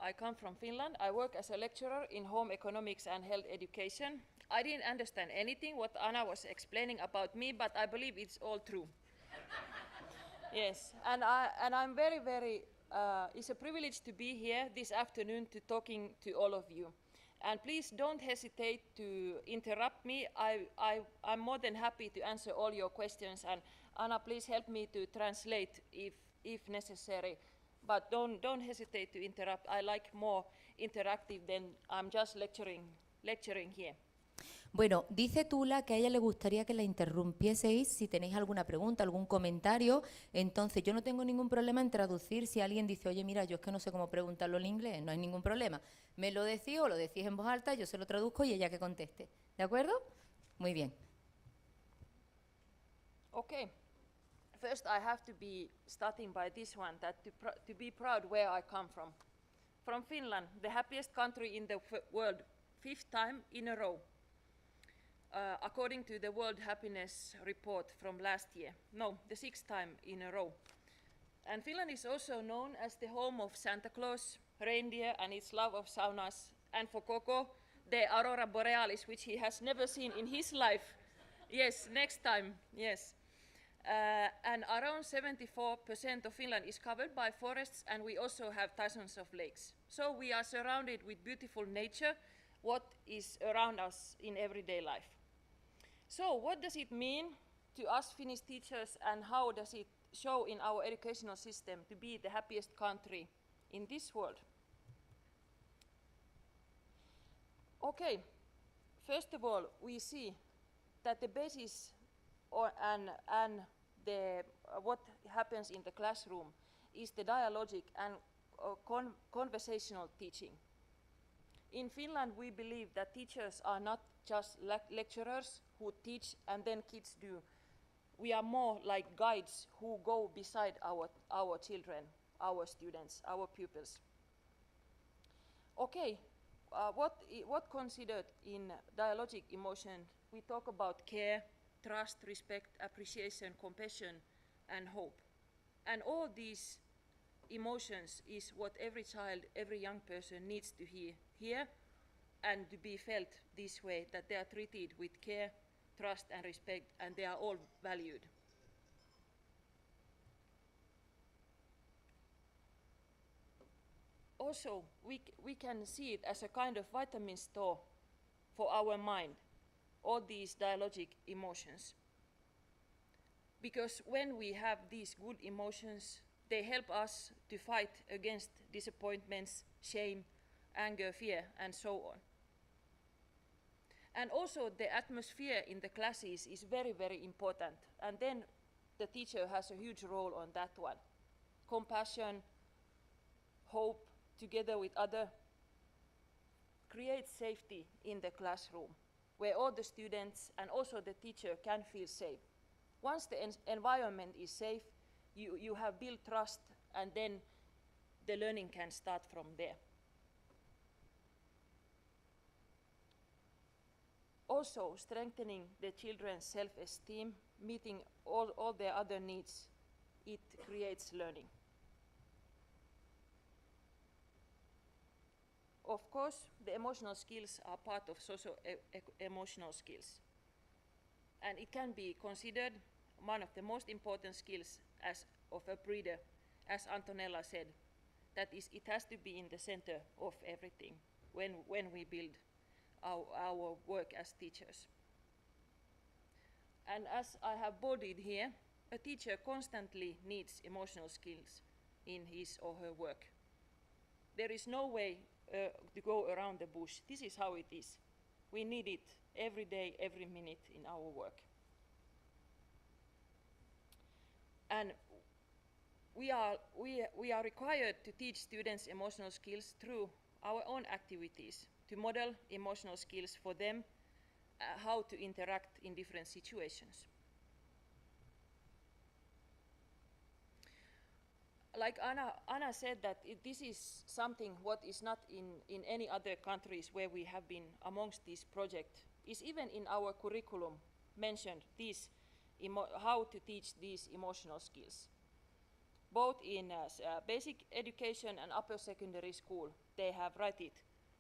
Speaker 4: I come from Finland. I work as a lecturer in home economics and health education. I didn't understand anything what Anna was explaining about me, but I believe it's all true. Yes, and I'm very, it's a privilege to be here this afternoon to talking to all of you. And please don't hesitate to interrupt me. I'm more than happy to answer all your questions. And Anna, please help me to translate if necessary. But don't hesitate to interrupt. I like more interactive than I'm just lecturing here.
Speaker 2: Bueno, dice Tula que a ella le gustaría que la interrumpieseis si tenéis alguna pregunta, algún comentario. Entonces, yo no tengo ningún problema en traducir. Si alguien dice, oye, mira, yo es que no sé cómo preguntarlo en inglés, no hay ningún problema. Me lo decís o lo decís en voz alta, yo se lo traduzco y ella que conteste. ¿De acuerdo? Muy bien.
Speaker 4: Okay. First, I have to be starting by this one, that to be proud where I come from. From Finland, the happiest country in the world, 5th time in a row. According to the World Happiness Report from last year. No, the 6th time in a row. And Finland is also known as the home of Santa Claus, reindeer, and its love of saunas, and for Coco, the aurora borealis, which he has never seen in his life. Yes, next time, yes. And around 74% of Finland is covered by forests, and we also have thousands of lakes. So we are surrounded with beautiful nature, what is around us in everyday life. So what does it mean to us Finnish teachers, and how does it show in our educational system to be the happiest country in this world? Okay, first of all, we see that the basis and the what happens in the classroom is the dialogic and conversational teaching. In Finland, we believe that teachers are not just lecturers who teach and then kids do. We are more like guides who go beside our children, our students, our pupils. Okay, what considered in dialogic emotion? We talk about care, trust, respect, appreciation, compassion, and hope. And all these emotions is what every child, every young person needs to hear and to be felt this way, that they are treated with care, trust, and respect, and they are all valued. Also, we can see it as a kind of vitamin store for our mind, all these dialogic emotions. Because when we have these good emotions, they help us to fight against disappointments, shame, anger, fear, and so on. And also the atmosphere in the classes is very, very important. And then the teacher has a huge role on that one. Compassion, hope, together with other, create safety in the classroom, where all the students and also the teacher can feel safe. Once the environment is safe, you have built trust, and then the learning can start from there. Also, strengthening the children's self-esteem, meeting all their other needs, it creates learning. Of course, the emotional skills are part of socio-emotional skills. And it can be considered one of the most important skills of a breeder, as Antonella said, that is, it has to be in the center of everything when we build our work as teachers. And as I have bodied here, a teacher constantly needs emotional skills in his or her work. There is no way to go around the bush. This is how it is. We need it every day, every minute in our work. And we are required to teach students emotional skills through our own activities, to model emotional skills for them, how to interact in different situations. Like Anna said, that this is something what is not in any other countries where we have been amongst this project, is even in our curriculum mentioned these how to teach these emotional skills. Both in basic education and upper secondary school, they have written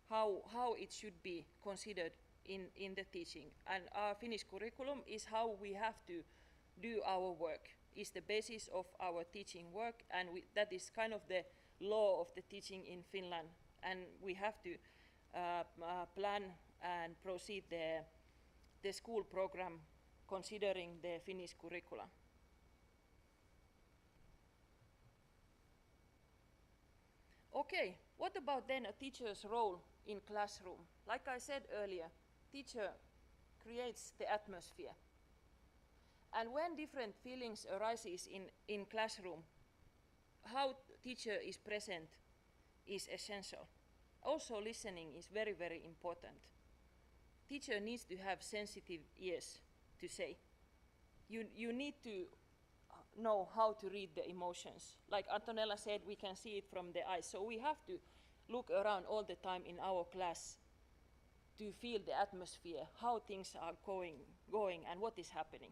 Speaker 4: how it should be considered in the teaching. And our Finnish curriculum is how we have to do our work, is the basis of our teaching work, and that is kind of the law of the teaching in Finland. And we have to plan and proceed the school program considering the Finnish curricula. Okay, what about then a teacher's role in classroom? Like I said earlier, teacher creates the atmosphere. And when different feelings arises in classroom, how teacher is present is essential. Also listening is very, very important. Teacher needs to have sensitive ears to say. You need to know how to read the emotions. Like Antonella said, we can see it from the eyes. So we have to look around all the time in our class to feel the atmosphere, how things are going and what is happening.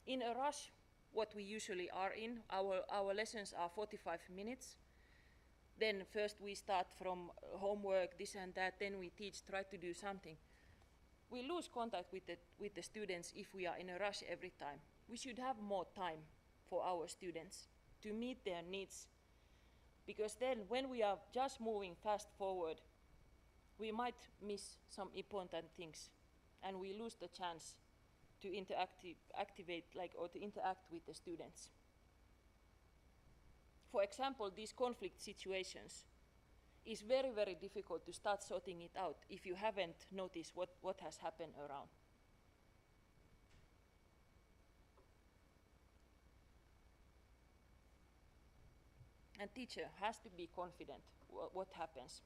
Speaker 4: In a rush, what we usually are in, our lessons are 45 minutes. Then first we start from homework, this and that, then we teach, try to do something. We lose contact with the students if we are in a rush every time. We should have more time for our students to meet their needs, because then when we are just moving fast forward, we might miss some important things and we lose the chance to activate or to interact with the students. For example, these conflict situations is very, very difficult to start sorting it out if you haven't noticed what has happened around. and teacher has to be confident what happens.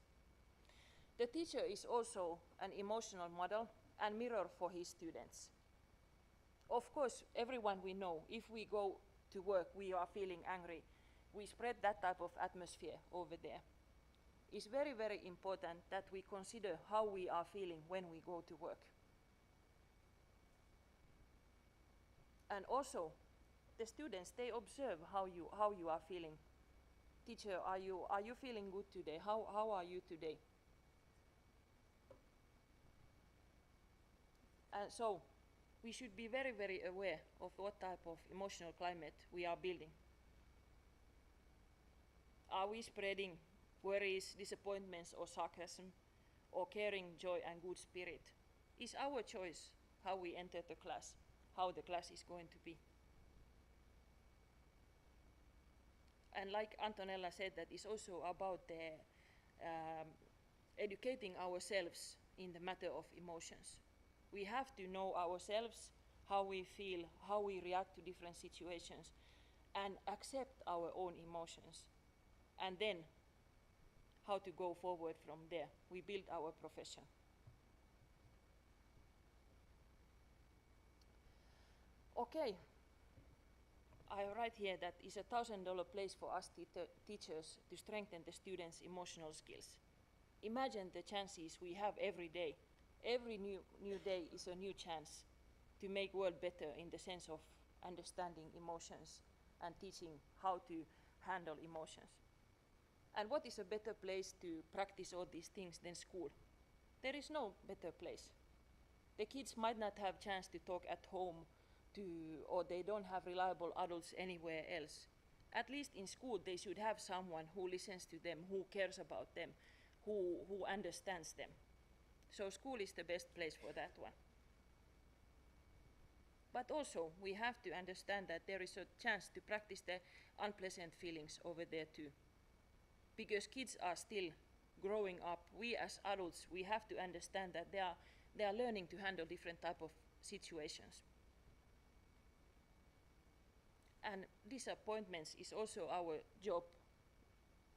Speaker 4: The teacher is also an emotional model and mirror for his students. Of course, everyone we know, if we go to work, we are feeling angry, we spread that type of atmosphere over there. It's very, very important that we consider how we are feeling when we go to work. And also, the students, they observe how you are feeling. Teacher, are you feeling good today? How are you today? And so, we should be very, very aware of what type of emotional climate we are building. Are we spreading worries, disappointments, or sarcasm, or caring, joy, and good spirit? It's our choice how we enter the class, how the class is going to be. And like Antonella said, that is also about the educating ourselves in the matter of emotions. We have to know ourselves, how we feel, how we react to different situations, and accept our own emotions. And then, how to go forward from there. We build our profession. Okay, I write here that it's a $1,000 place for us teachers to strengthen the students' emotional skills. Imagine the chances we have every day. Every new day is a new chance to make world better in the sense of understanding emotions and teaching how to handle emotions. And what is a better place to practice all these things than school? There is no better place. The kids might not have chance to talk at home or they don't have reliable adults anywhere else. At least in school they should have someone who listens to them, who cares about them, who understands them. So school is the best place for that one. But also we have to understand that there is a chance to practice the unpleasant feelings over there too. Because kids are still growing up. We as adults, we have to understand that they are learning to handle different type of situations. And disappointments is also our job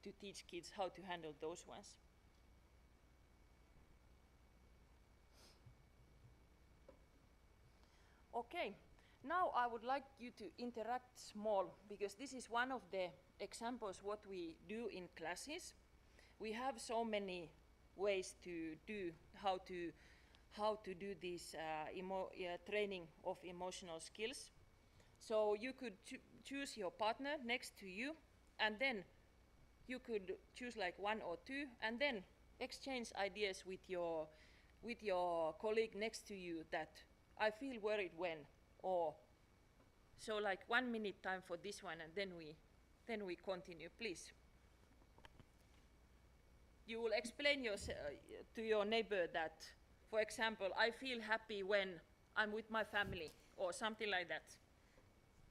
Speaker 4: to teach kids how to handle those ones. Okay, now I would like you to interact small, because this is one of the examples what we do in classes. We have so many ways to do how to do this training of emotional skills. So you could choose your partner next to you, and then you could choose like one or two, and then exchange ideas with your colleague next to you that I feel worried when, or so like 1 minute time for this one, and then we continue, please. You will explain to your neighbor that, for example, I feel happy when I'm with my family, or something like that.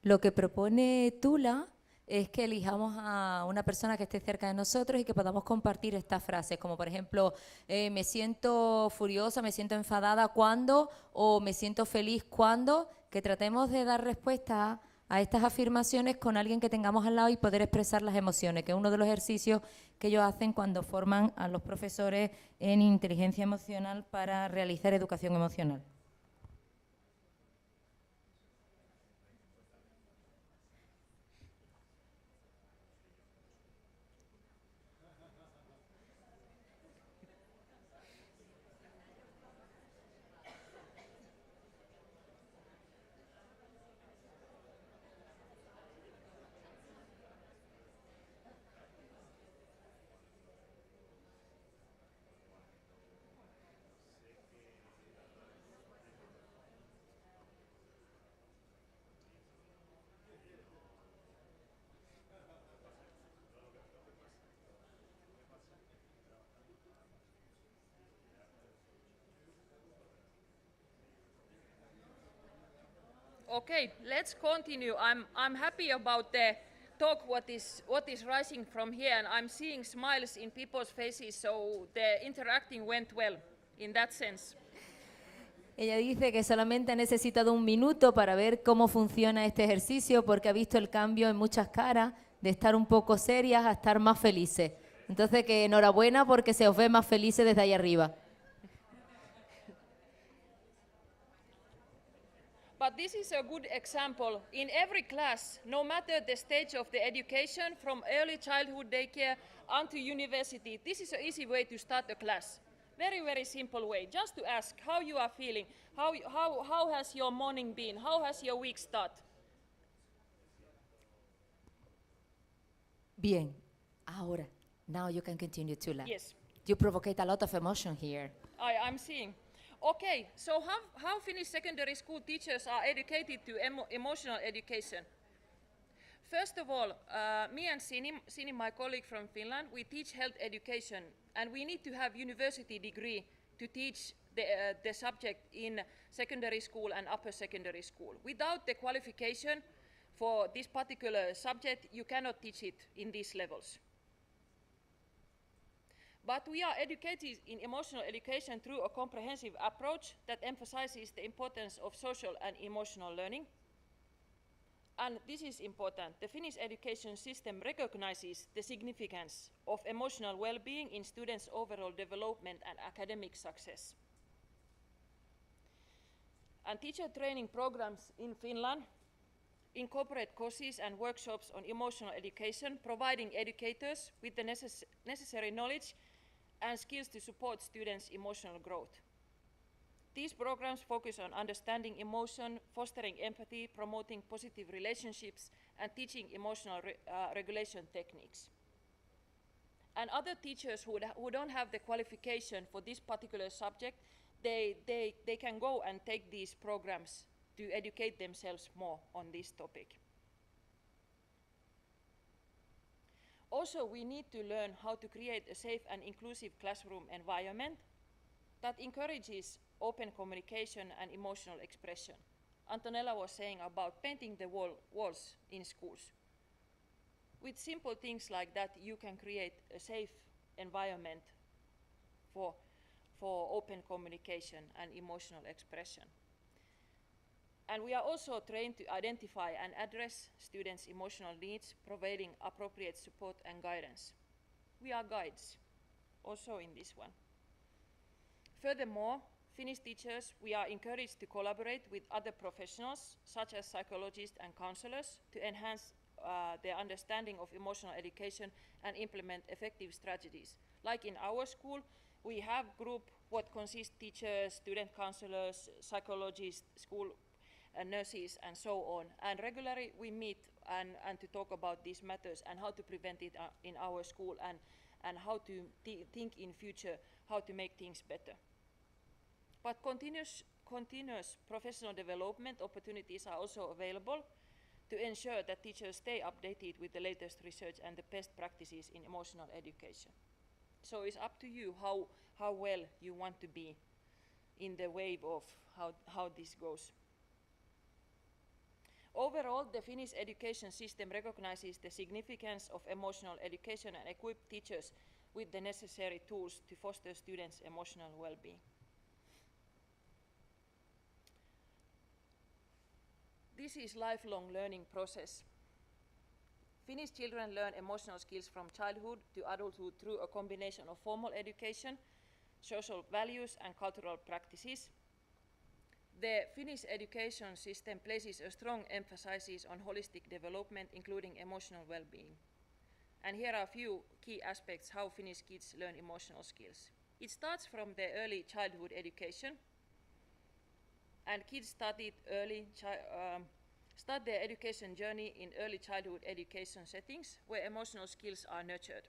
Speaker 2: Lo que propone Tula es que elijamos a una persona que esté cerca de nosotros y que podamos compartir estas frases, como por ejemplo, me siento furiosa, me siento enfadada cuando, o me siento feliz cuando, que tratemos de dar respuesta a estas afirmaciones con alguien que tengamos al lado y poder expresar las emociones, que es uno de los ejercicios que ellos hacen cuando forman a los profesores en inteligencia emocional para realizar educación emocional.
Speaker 4: Okay, let's continue. I'm happy about the talk, what is rising from here, and I'm seeing smiles in people's faces, so the interacting went well in that sense.
Speaker 2: Ella dice que solamente ha necesitado 1 minuto para ver cómo funciona este ejercicio porque ha visto el cambio en muchas caras de estar un poco serias a estar más felices. Entonces, que enhorabuena porque se os ve más felices desde ahí arriba.
Speaker 4: But this is a good example. In every class, no matter the stage of the education, from early childhood daycare onto university, this is an easy way to start a class. Very, very simple way. Just to ask how you are feeling, how has your morning been, how has your week started?
Speaker 2: Bien, ahora, now you can continue to laugh.
Speaker 4: Yes,
Speaker 2: You provocate a lot of emotion here.
Speaker 4: I'm seeing. Okay, so how Finnish secondary school teachers are educated to emotional education? First of all, me and Sini, my colleague from Finland, we teach health education, and we need to have university degree to teach the subject in secondary school and upper secondary school. Without the qualification for this particular subject, you cannot teach it in these levels. But we are educated in emotional education through a comprehensive approach that emphasizes the importance of social and emotional learning. And this is important. The Finnish education system recognizes the significance of emotional well-being in students' overall development and academic success. And teacher training programs in Finland incorporate courses and workshops on emotional education, providing educators with the necessary knowledge and skills to support students' emotional growth. These programs focus on understanding emotion, fostering empathy, promoting positive relationships, and teaching emotional regulation techniques. And other teachers who don't have the qualification for this particular subject, they can go and take these programs to educate themselves more on this topic. Also, we need to learn how to create a safe and inclusive classroom environment that encourages open communication and emotional expression. Antonella was saying about painting the walls in schools. With simple things like that, you can create a safe environment for open communication and emotional expression. And we are also trained to identify and address students' emotional needs, providing appropriate support and guidance. We are guides, also in this one. Furthermore, Finnish teachers, we are encouraged to collaborate with other professionals, such as psychologists and counselors, to enhance their understanding of emotional education and implement effective strategies. Like in our school, we have group what consists teachers, student counselors, psychologists, school nurses, and so on. And regularly we meet and to talk about these matters and how to prevent it in our school and how to think in future how to make things better. But continuous professional development opportunities are also available to ensure that teachers stay updated with the latest research and the best practices in emotional education. So it's up to you how well you want to be in the wave of how this goes. Overall, the Finnish education system recognizes the significance of emotional education and equips teachers with the necessary tools to foster students' emotional well-being. This is lifelong learning process. Finnish children learn emotional skills from childhood to adulthood through a combination of formal education, social values, and cultural practices. The Finnish education system places a strong emphasis on holistic development, including emotional well-being. And here are a few key aspects how Finnish kids learn emotional skills. It starts from the early childhood education. And kids start their education journey in early childhood education settings where emotional skills are nurtured.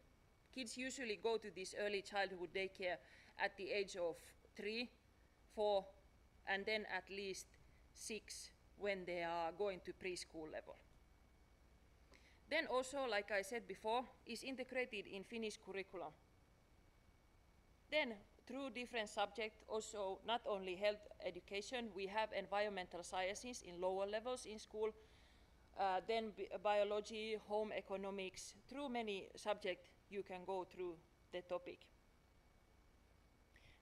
Speaker 4: Kids usually go to this early childhood daycare at the age of 3, 4, and then at least 6 when they are going to preschool level. Then also, like I said before, is integrated in Finnish curriculum. Then through different subjects, also not only health education, we have environmental sciences in lower levels in school, then biology, home economics. Through many subjects you can go through the topic.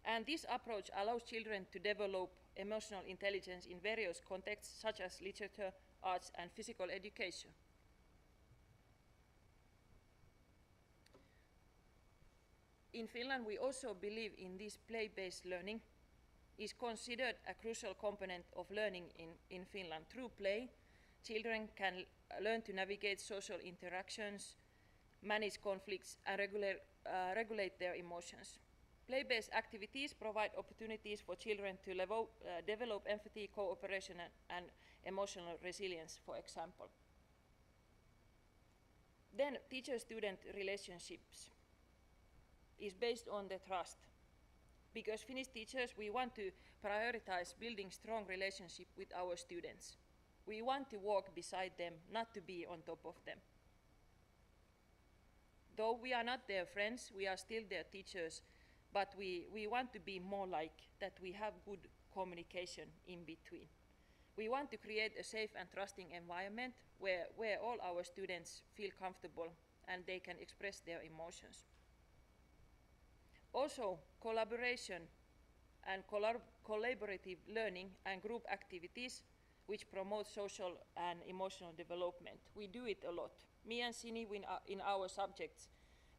Speaker 4: And this approach allows children to develop emotional intelligence in various contexts such as literature, arts, and physical education. In Finland, we also believe in this play-based learning is considered a crucial component of learning in Finland. Through play, children can learn to navigate social interactions, manage conflicts, and regulate their emotions. Play-based activities provide opportunities for children to develop empathy, cooperation, and emotional resilience, for example. Then teacher-student relationships is based on the trust. Because Finnish teachers, we want to prioritize building strong relationship with our students. We want to walk beside them, not to be on top of them. Though we are not their friends, we are still their teachers, but we want to be more like that we have good communication in between. We want to create a safe and trusting environment where all our students feel comfortable and they can express their emotions. Also, collaboration and collaborative learning and group activities which promote social and emotional development. We do it a lot. Me and Sini, in our subjects,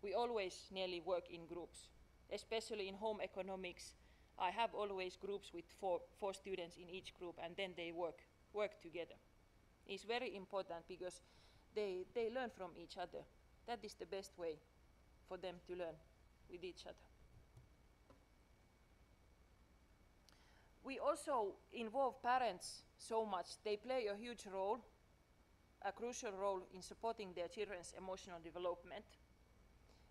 Speaker 4: we always nearly work in groups. Especially in home economics, I have always groups with four students in each group, and then they work together. It's very important because they learn from each other. That is the best way for them to learn with each other. We also involve parents so much. They play a huge role, a crucial role in supporting their children's emotional development.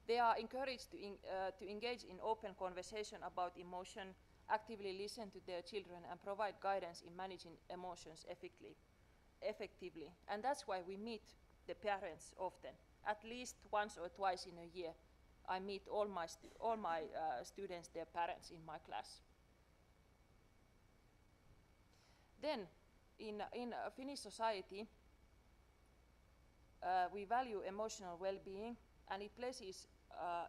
Speaker 4: They are encouraged to engage in open conversation about emotion, actively listen to their children, and provide guidance in managing emotions effectively. And that's why we meet the parents often. At least once or twice in a year, I meet all my students, their parents in my class. Then, in Finnish society, we value emotional well-being, and it places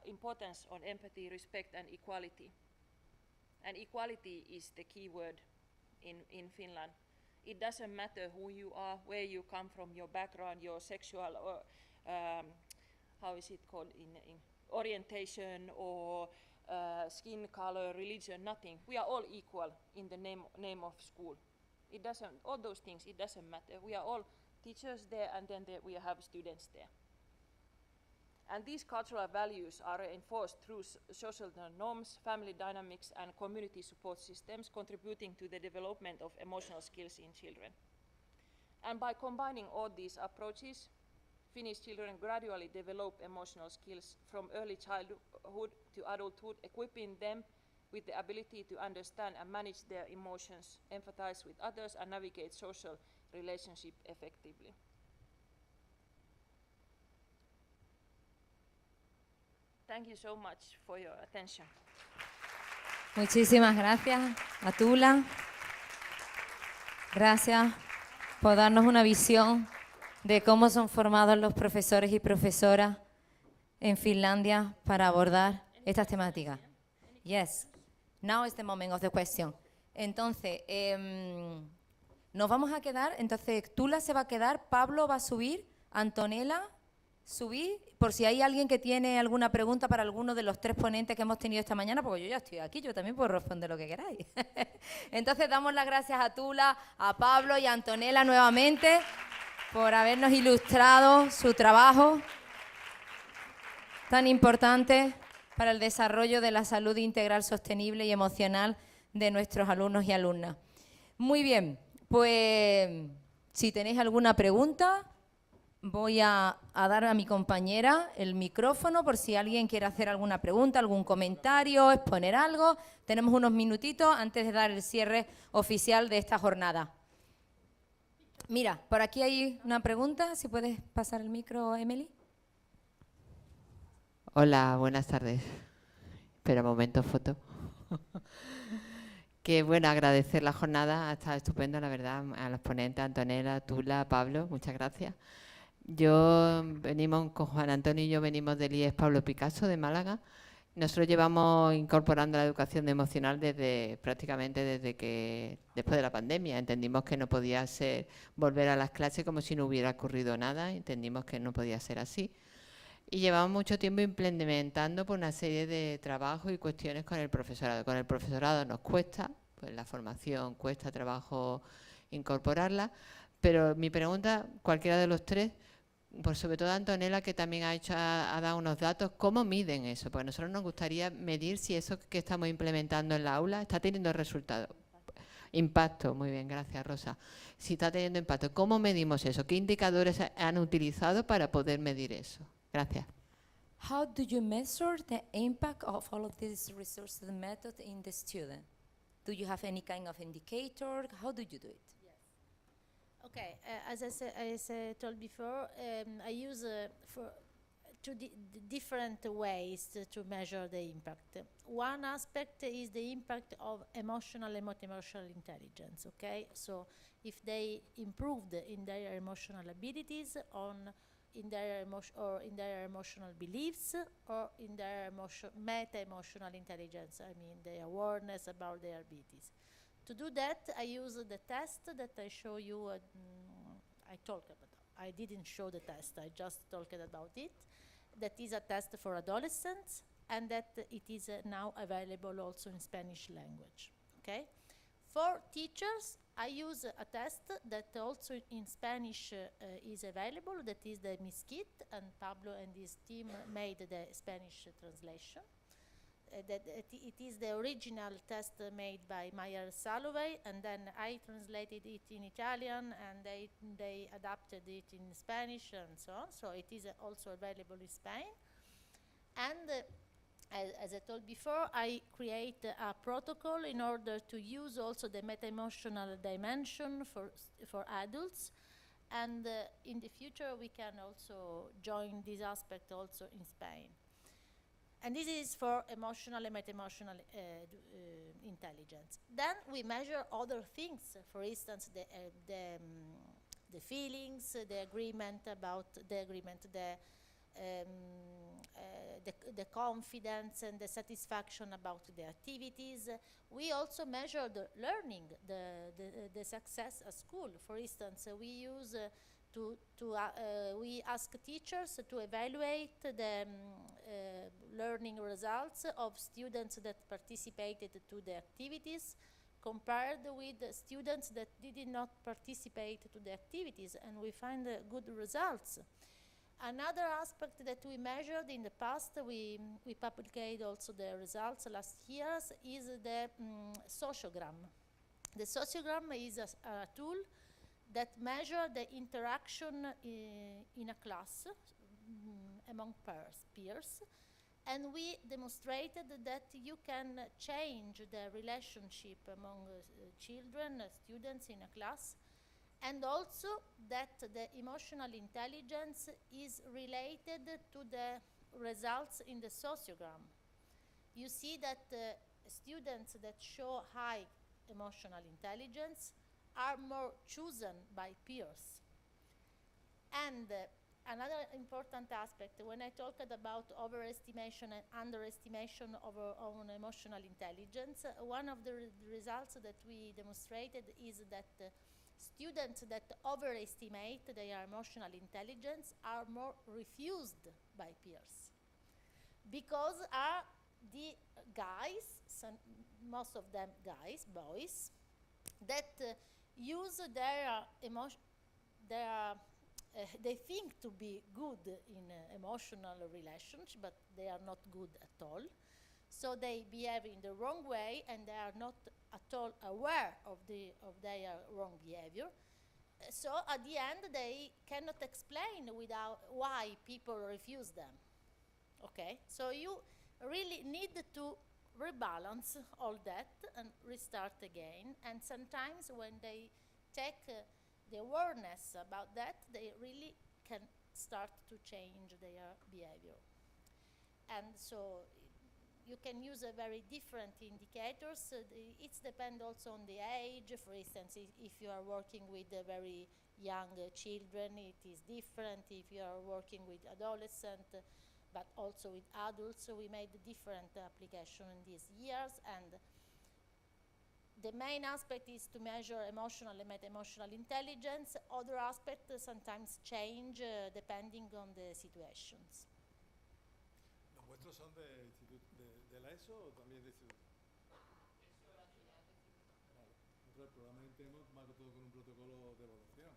Speaker 4: importance on empathy, respect, and equality. And equality is the key word in Finland. It doesn't matter who you are, where you come from, your background, your sexual or how is it called in orientation or skin color, religion, nothing. We are all equal in the name of school. It doesn't, all those things, it doesn't matter. We are all teachers there, and then we have students there. And these cultural values are reinforced through social norms, family dynamics, and community support systems, contributing to the development of emotional skills in children. And by combining all these approaches, Finnish children gradually develop emotional skills from early childhood to adulthood, equipping them with the ability to understand and manage their emotions, empathize with others, and navigate social relationships effectively. Thank you so much for your attention.
Speaker 2: Muchísimas gracias a Tula. Gracias por darnos una visión de cómo son formados los profesores y profesoras en Finlandia para abordar estas temáticas. Yes. Now is the moment of the question. Entonces, nos vamos a quedar, entonces Tula se va a quedar, Pablo va a subir, Antonella, subir, por si hay alguien que tiene alguna pregunta para alguno de los tres ponentes que hemos tenido esta mañana, porque yo ya estoy aquí, yo también puedo responder lo que queráis. Entonces damos las gracias a Tula, a Pablo y a Antonella nuevamente por habernos ilustrado su trabajo tan importante para el desarrollo de la salud integral, sostenible y emocional de nuestros alumnos y alumnas. Muy bien, pues si tenéis alguna pregunta, voy a dar a mi compañera el micrófono por si alguien quiere hacer alguna pregunta, algún comentario, exponer algo. Tenemos unos minutitos antes de dar el cierre oficial de esta jornada. Mira, por aquí hay una pregunta, si puedes pasar el micro, Emily.
Speaker 5: Hola, buenas tardes. Espera un momento, foto. Que bueno, agradecer la jornada, ha estado estupendo, la verdad, a los ponentes, Antonella, Tula, Pablo, muchas gracias. Venimos con Juan Antonio y yo venimos del IES Pablo Picasso de Málaga. Nosotros llevamos incorporando la educación emocional prácticamente después de la pandemia. Entendimos que no podía ser volver a las clases como si no hubiera ocurrido nada, entendimos que no podía ser así. Y llevamos mucho tiempo implementando por una serie de trabajos y cuestiones con el profesorado. Con el profesorado nos cuesta, pues la formación cuesta trabajo incorporarla, pero mi pregunta, cualquiera de los tres, pues sobre todo Antonella, que también ha dado unos datos, ¿cómo miden eso? Porque a nosotros nos gustaría medir si eso que estamos implementando en la aula está teniendo resultados. Impacto, muy bien, gracias Rosa. Si está teniendo impacto, ¿cómo medimos eso? ¿Qué indicadores han utilizado para poder medir eso? Gracias.
Speaker 2: How do you measure the impact of all of these resources and methods in the student? Do you have any kind of indicator? How do you do it?
Speaker 3: Okay, as I told before, I use different ways to measure the impact. One aspect is the impact of emotional and multi-emotional intelligence, okay? So if they improved in their emotional abilities, in their emotional beliefs, or in their meta-emotional intelligence, I mean the awareness about their abilities. To do that, I use the test that I show you. I talked about. I didn't show the test. I just talked about it. That is a test for adolescents, and that it is now available also in Spanish language. Okay. For teachers, I use a test that also in Spanish is available. That is the MISKIT, and Pablo and his team made the Spanish translation. It is the original test made by Meyer Salovey, and then I translated it in Italian, and they adapted it in Spanish and so on. So it is also available in Spain. And as I told before, I create a protocol in order to use also the meta-emotional dimension for adults. And in the future, we can also join this aspect also in Spain. And this is for emotional and meta-emotional intelligence. Then we measure other things. For instance, the feelings, the agreement, the confidence and the satisfaction about the activities. We also measure the learning, the success at school. For instance, we use we ask teachers to evaluate the learning results of students that participated to the activities compared with the students that did not participate to the activities, and we find good results. Another aspect that we measured in the past, we published also the results last year, is the sociogram. The sociogram is a tool that measures the interaction in a class among peers. And we demonstrated that you can change the relationship among children, students in a class, and also that the emotional intelligence is related to the results in the sociogram. You see that students that show high emotional intelligence are more chosen by peers. And another important aspect, when I talked about overestimation and underestimation of our own emotional intelligence, one of the results that we demonstrated is that students that overestimate their emotional intelligence are more refused by peers, because are the guys, most of them guys, boys, that use they think to be good in emotional relations, but they are not good at all. So they behave in the wrong way, and they are not at all aware of their wrong behavior. So at the end, they cannot explain why people refuse them. Okay, so you really need to rebalance all that and restart again. And sometimes when they take the awareness about that, they really can start to change their behavior. And so you can use a very different indicators. It depends also on the age. For instance, if you are working with very young children, it is different. If you are working with adolescents, but also with adults, so we made different application in these years. And the main aspect is to measure emotional and meta-emotional intelligence. Other aspects sometimes change depending on the situations.
Speaker 1: ¿Vuestros son de la ESO o también de instituto? El programa Inteligencia marca todo con un protocolo de evaluación.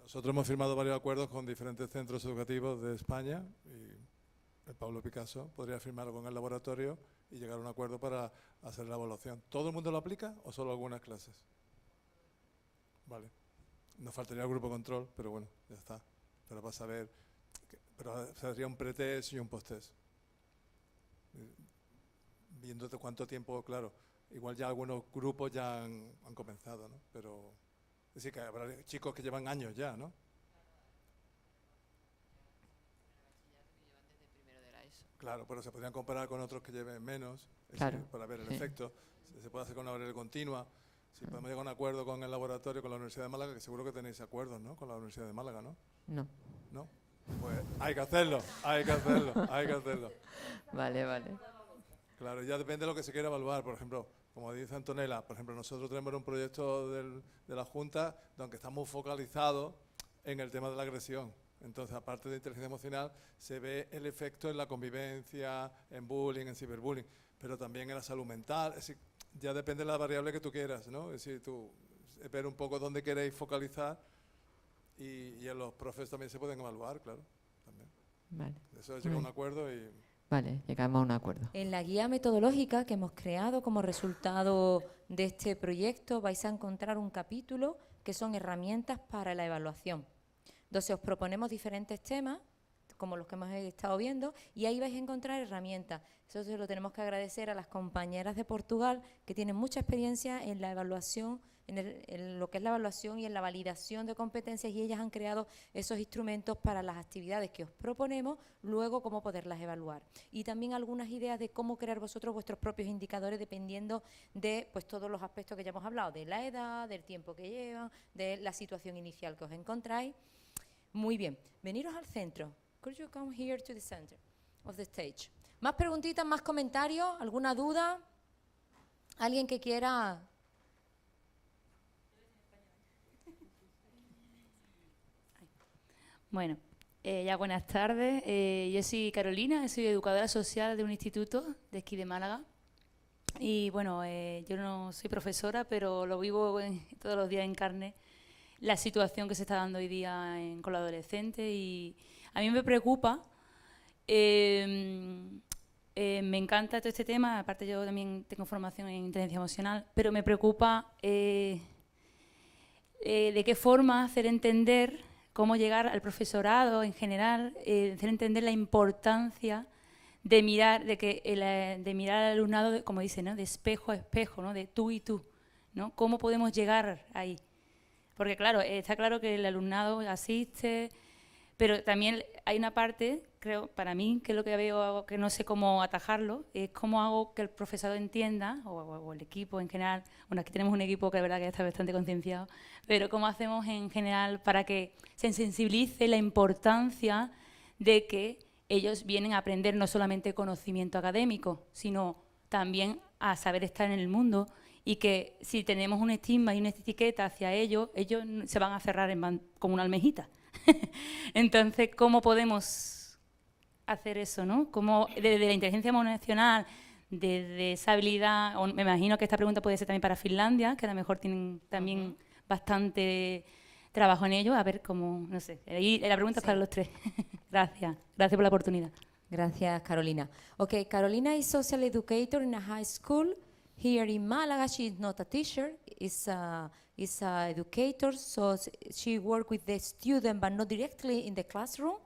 Speaker 1: Nosotros hemos firmado varios acuerdos con diferentes centros educativos de España y el Pablo Picasso podría firmarlo con el laboratorio y llegar a un acuerdo para hacer la evaluación. ¿Todo el mundo lo aplica o solo algunas clases? Vale. Nos faltaría el grupo control, pero bueno, ya está. Pero para saber, pero sería un pretest y un posttest. Viéndote cuánto tiempo, claro. Igual ya algunos grupos ya han comenzado, ¿no? Pero es decir, que habrá chicos que llevan años ya, ¿no? Claro, pero se podrían comparar con otros que lleven menos,
Speaker 5: Claro,
Speaker 1: decir, para ver el
Speaker 5: sí.
Speaker 1: efecto. Se puede hacer con una variable continua. Si podemos llegar a un acuerdo con el laboratorio, con la Universidad de Málaga, que seguro que tenéis acuerdos, ¿no? Con la Universidad de Málaga, ¿no?
Speaker 5: No.
Speaker 1: ¿No? Pues hay que hacerlo, hay que hacerlo, hay que hacerlo.
Speaker 5: Vale, vale.
Speaker 1: Claro, ya depende de lo que se quiera evaluar. Por ejemplo, como dice Antonella, por ejemplo, nosotros tenemos un proyecto de la Junta donde estamos focalizados en el tema de la agresión. Entonces, aparte de inteligencia emocional, se ve el efecto en la convivencia, en bullying, en ciberbullying, pero también en la salud mental. Es decir, ya depende de la variable que tú quieras, ¿no? Es decir, tú ver un poco dónde queréis focalizar y en los profes también se pueden evaluar, claro. También.
Speaker 5: Vale.
Speaker 1: Eso es llegar a un acuerdo y...
Speaker 5: Vale, llegamos a un acuerdo.
Speaker 2: En la guía metodológica que hemos creado como resultado de este proyecto vais a encontrar un capítulo que son herramientas para la evaluación. Entonces os proponemos diferentes temas, como los que hemos estado viendo, y ahí vais a encontrar herramientas. Eso se lo tenemos que agradecer a las compañeras de Portugal, que tienen mucha experiencia en la evaluación, en lo que es la evaluación y en la validación de competencias, y ellas han creado esos instrumentos para las actividades que os proponemos, luego cómo poderlas evaluar. Y también algunas ideas de cómo crear vosotros vuestros propios indicadores dependiendo de pues, todos los aspectos que ya hemos hablado, de la edad, del tiempo que llevan, de la situación inicial que os encontráis. Muy bien, veniros al centro. Could you come here to the center of the stage? ¿Más preguntitas, más comentarios? ¿Alguna duda? ¿Alguien que quiera...?
Speaker 6: Bueno, ya buenas tardes. Yo soy Carolina, soy educadora social de un instituto de aquí de Málaga. Y bueno, yo no soy profesora, pero lo vivo todos los días en carne, la situación que se está dando hoy día con los adolescentes. Y a mí me preocupa, me encanta todo este tema, aparte yo también tengo formación en inteligencia emocional, pero me preocupa de qué forma hacer entender, cómo llegar al profesorado en general, hacer entender la importancia de mirar, de mirar al alumnado, como dice, ¿no? De espejo a espejo, ¿no? De tú y tú, ¿no? ¿Cómo podemos llegar ahí? Porque claro, está claro que el alumnado asiste, pero también hay una parte, creo, para mí, que es lo que veo que no sé cómo atajarlo, es cómo hago que el profesorado entienda, o el equipo en general, bueno, aquí tenemos un equipo que es verdad que está bastante concienciado, pero cómo hacemos en general para que se sensibilice la importancia de que ellos vienen a aprender no solamente conocimiento académico, sino también a saber estar en el mundo, y que si tenemos un estigma y una etiqueta hacia ellos, ellos se van a cerrar como una almejita. Entonces, ¿cómo podemos hacer eso, no? ¿Cómo, desde la inteligencia emocional, desde esa habilidad, me imagino que esta pregunta puede ser también para Finlandia, que a lo mejor tienen también bastante trabajo en ello, a ver cómo, no sé, ahí la pregunta es para los tres. Gracias por la oportunidad.
Speaker 2: Gracias, Carolina. Okay, Carolina is social educator in a high school here in Málaga. She is not a teacher, is a educator, so she works with the student, but not directly in the classroom,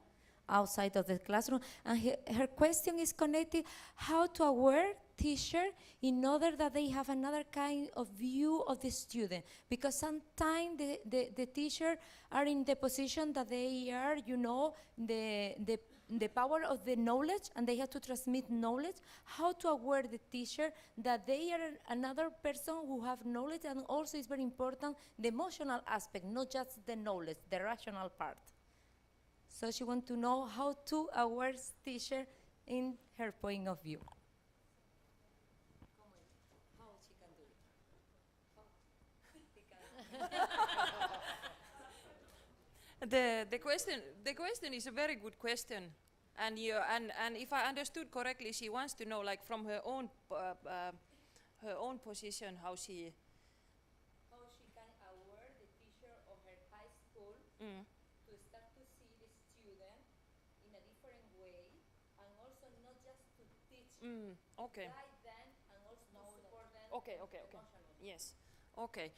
Speaker 2: outside of the classroom. And her question is connected how to aware teacher in order that they have another kind of view of the student, because sometimes the teacher are in the position that they are, you know, the power of the knowledge, and they have to transmit knowledge. How to aware the teacher that they are another person who have knowledge, and also is very important the emotional aspect, not just the knowledge, the rational part. So she wants to know how to aware teacher in her point of view.
Speaker 4: The question is a very good question. And if I understood correctly, she wants to know, like from her own position, how she
Speaker 2: can aware the teacher of her high school to start to see the student in a different way, and also not just to teach,
Speaker 4: okay.
Speaker 2: guide them, and also to support them.
Speaker 4: Okay. Yes. Okay.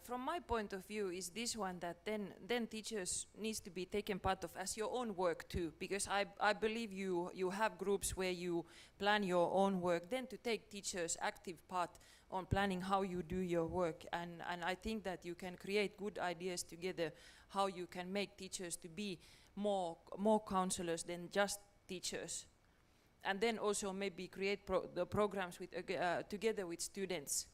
Speaker 4: From my point of view, is this one that then teachers needs to be taken part of as your own work too, because I believe you have groups where you plan your own work, then to take teachers active part on planning how you do your work, and I think that you can create good ideas together how you can make teachers to be more counselors than just teachers, and then also maybe create the programs with together with students,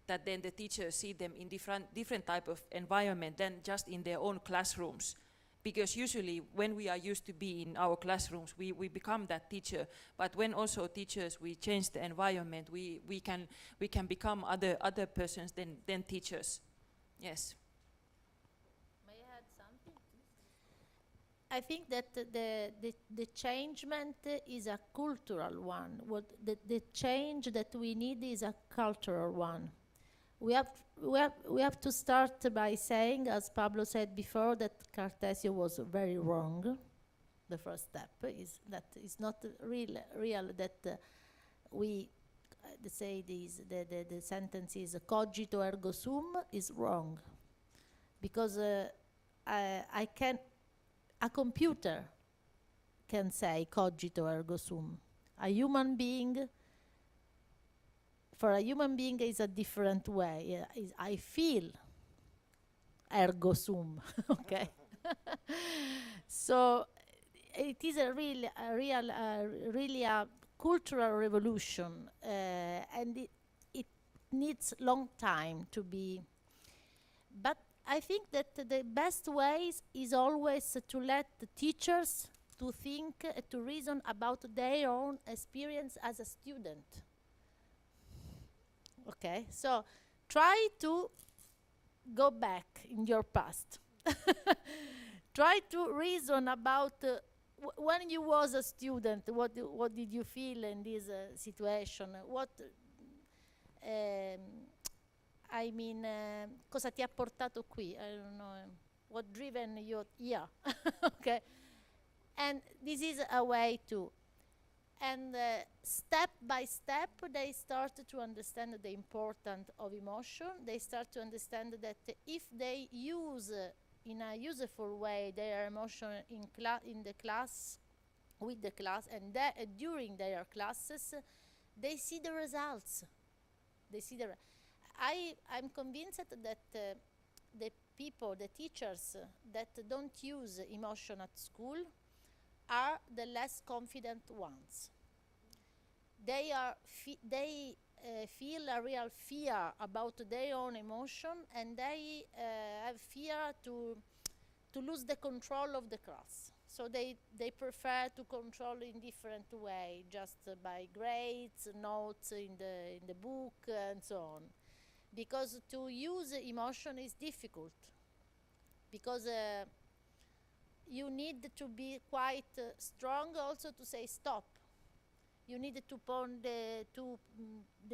Speaker 4: that then the teachers see them in different type of environment than just in their own classrooms. Because usually when we are used to be in our classrooms, we become that teacher. But when also teachers, we change the environment, we can become other persons than teachers. Yes.
Speaker 3: May I add something? I think that the changement is a cultural one. What the change that we need is a cultural one. We have to start by saying, as Pablo said before, that Cartesio was very wrong. The first step is that it's not real that we say the sentence is cogito ergo sum is wrong, because a computer can say cogito ergo sum. A human being. For a human being is a different way. I feel ergo sum, okay? So it is really a cultural revolution, and it needs long time to be. But I think that the best ways is always to let the teachers to think, to reason about their own experience as a student. Okay, so try to go back in your past. Try to reason about when you was a student, what did you feel in this situation? Cosa ti ha portato qui? I don't know. What driven you here? Okay, and this is a way to. And step by step, they start to understand the importance of emotion. They start to understand that if they use in a useful way their emotion in the class, with the class, and during their classes, they see the results. I'm convinced that the teachers that don't use emotion at school are the less confident ones. They feel a real fear about their own emotion, and they have fear to lose the control of the class. So they prefer to control in different way, just by grades, notes in the book, and so on. Because to use emotion is difficult. Because you need to be quite strong also to say stop. You need to put the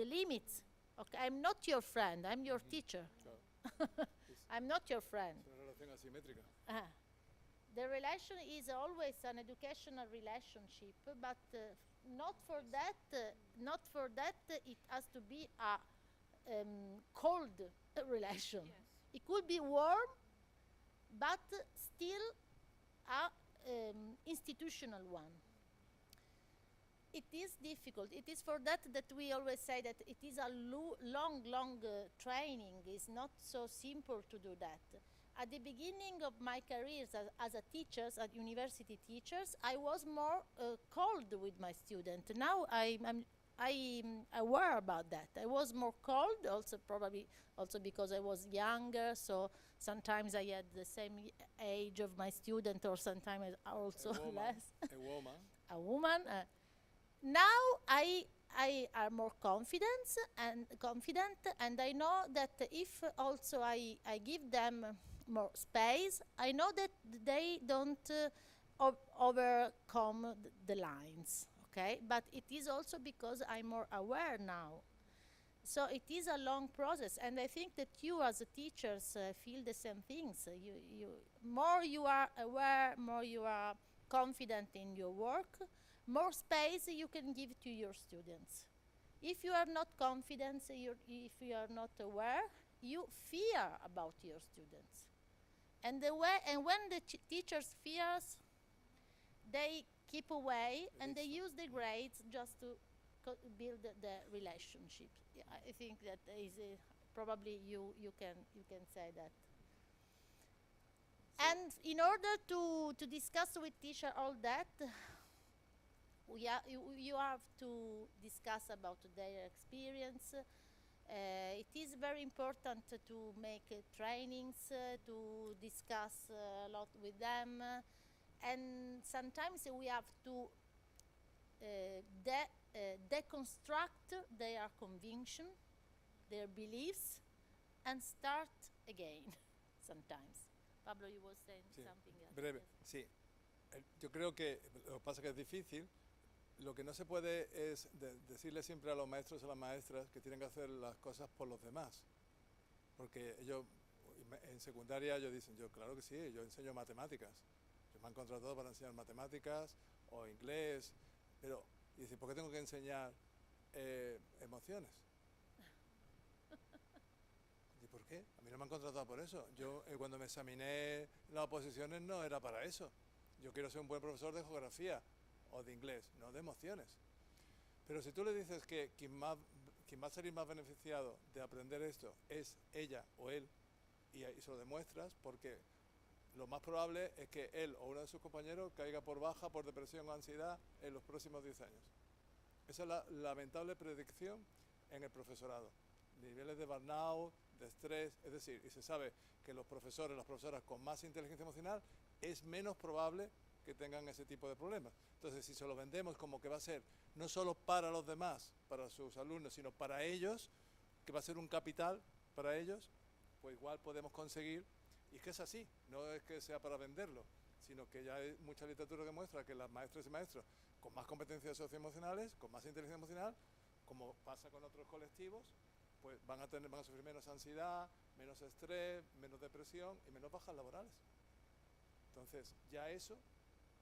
Speaker 3: limits. Okay, I'm not your friend, I'm your teacher. I'm not your friend. The relation is always an educational relationship, but not for that it has to be a cold relation. Yes. It could be warm, but still a institutional one. It is difficult. It is for that we always say that it is a long training. It's not so simple to do that. At the beginning of my career as a teacher, as university teachers, I was more cold with my students. Now I'm aware about that. I was more cold, also probably also because I was younger, so sometimes I had the same age of my student, or sometimes also less. A woman. Now I am more confident, and I know that if also I give them more space, I know that they don't overcome the lines, okay? But it is also because I'm more aware now. So it is a long process, and I think that you as a teachers feel the same things. More you are aware, more you are confident in your work, more space you can give to your students. If you are not confident, if you are not aware, you fear about your students. And when the teachers fears, they keep away and they use the grades just to build the relationship. Yeah, I think that is probably you can say that. And in order to discuss with teacher all that, you have to discuss about their experience. It is very important to make trainings, to discuss a lot with them, and sometimes we have to deconstruct their conviction, their beliefs, and start again sometimes. Pablo, you were saying something else.
Speaker 1: Breve,
Speaker 3: Yes.
Speaker 1: sí. Yo creo que lo que pasa es que es difícil. Lo que no se puede es decirle siempre a los maestros y a las maestras que tienen que hacer las cosas por los demás. Porque ellos, en secundaria, ellos dicen, yo claro que sí, yo enseño matemáticas. Yo me han contratado para enseñar matemáticas o inglés, pero, y dicen, ¿por qué tengo que enseñar emociones? ¿Y por qué? A mí no me han contratado por eso. Yo cuando me examiné las oposiciones no era para eso. Yo quiero ser un buen profesor de geografía o de inglés, no de emociones. Pero si tú le dices que quien va a salir más beneficiado de aprender esto es ella o él, y se lo demuestras, porque lo más probable es que él o uno de sus compañeros caiga por baja, por depresión o ansiedad en los próximos 10 años. Esa es la lamentable predicción en el profesorado. Niveles de burnout, de estrés, es decir, y se sabe que los profesores, las profesoras con más inteligencia emocional es menos probable que tengan ese tipo de problemas. Entonces, si se lo vendemos como que va a ser no solo para los demás, para sus alumnos, sino para ellos, que va a ser un capital para ellos, pues igual podemos conseguir, y es que es así, no es que sea para venderlo, sino que ya hay mucha literatura que muestra que las maestras y maestros con más competencias socioemocionales, con más inteligencia emocional, como pasa con otros colectivos, pues van a sufrir menos ansiedad, menos estrés, menos depresión y menos bajas laborales. Entonces, ya eso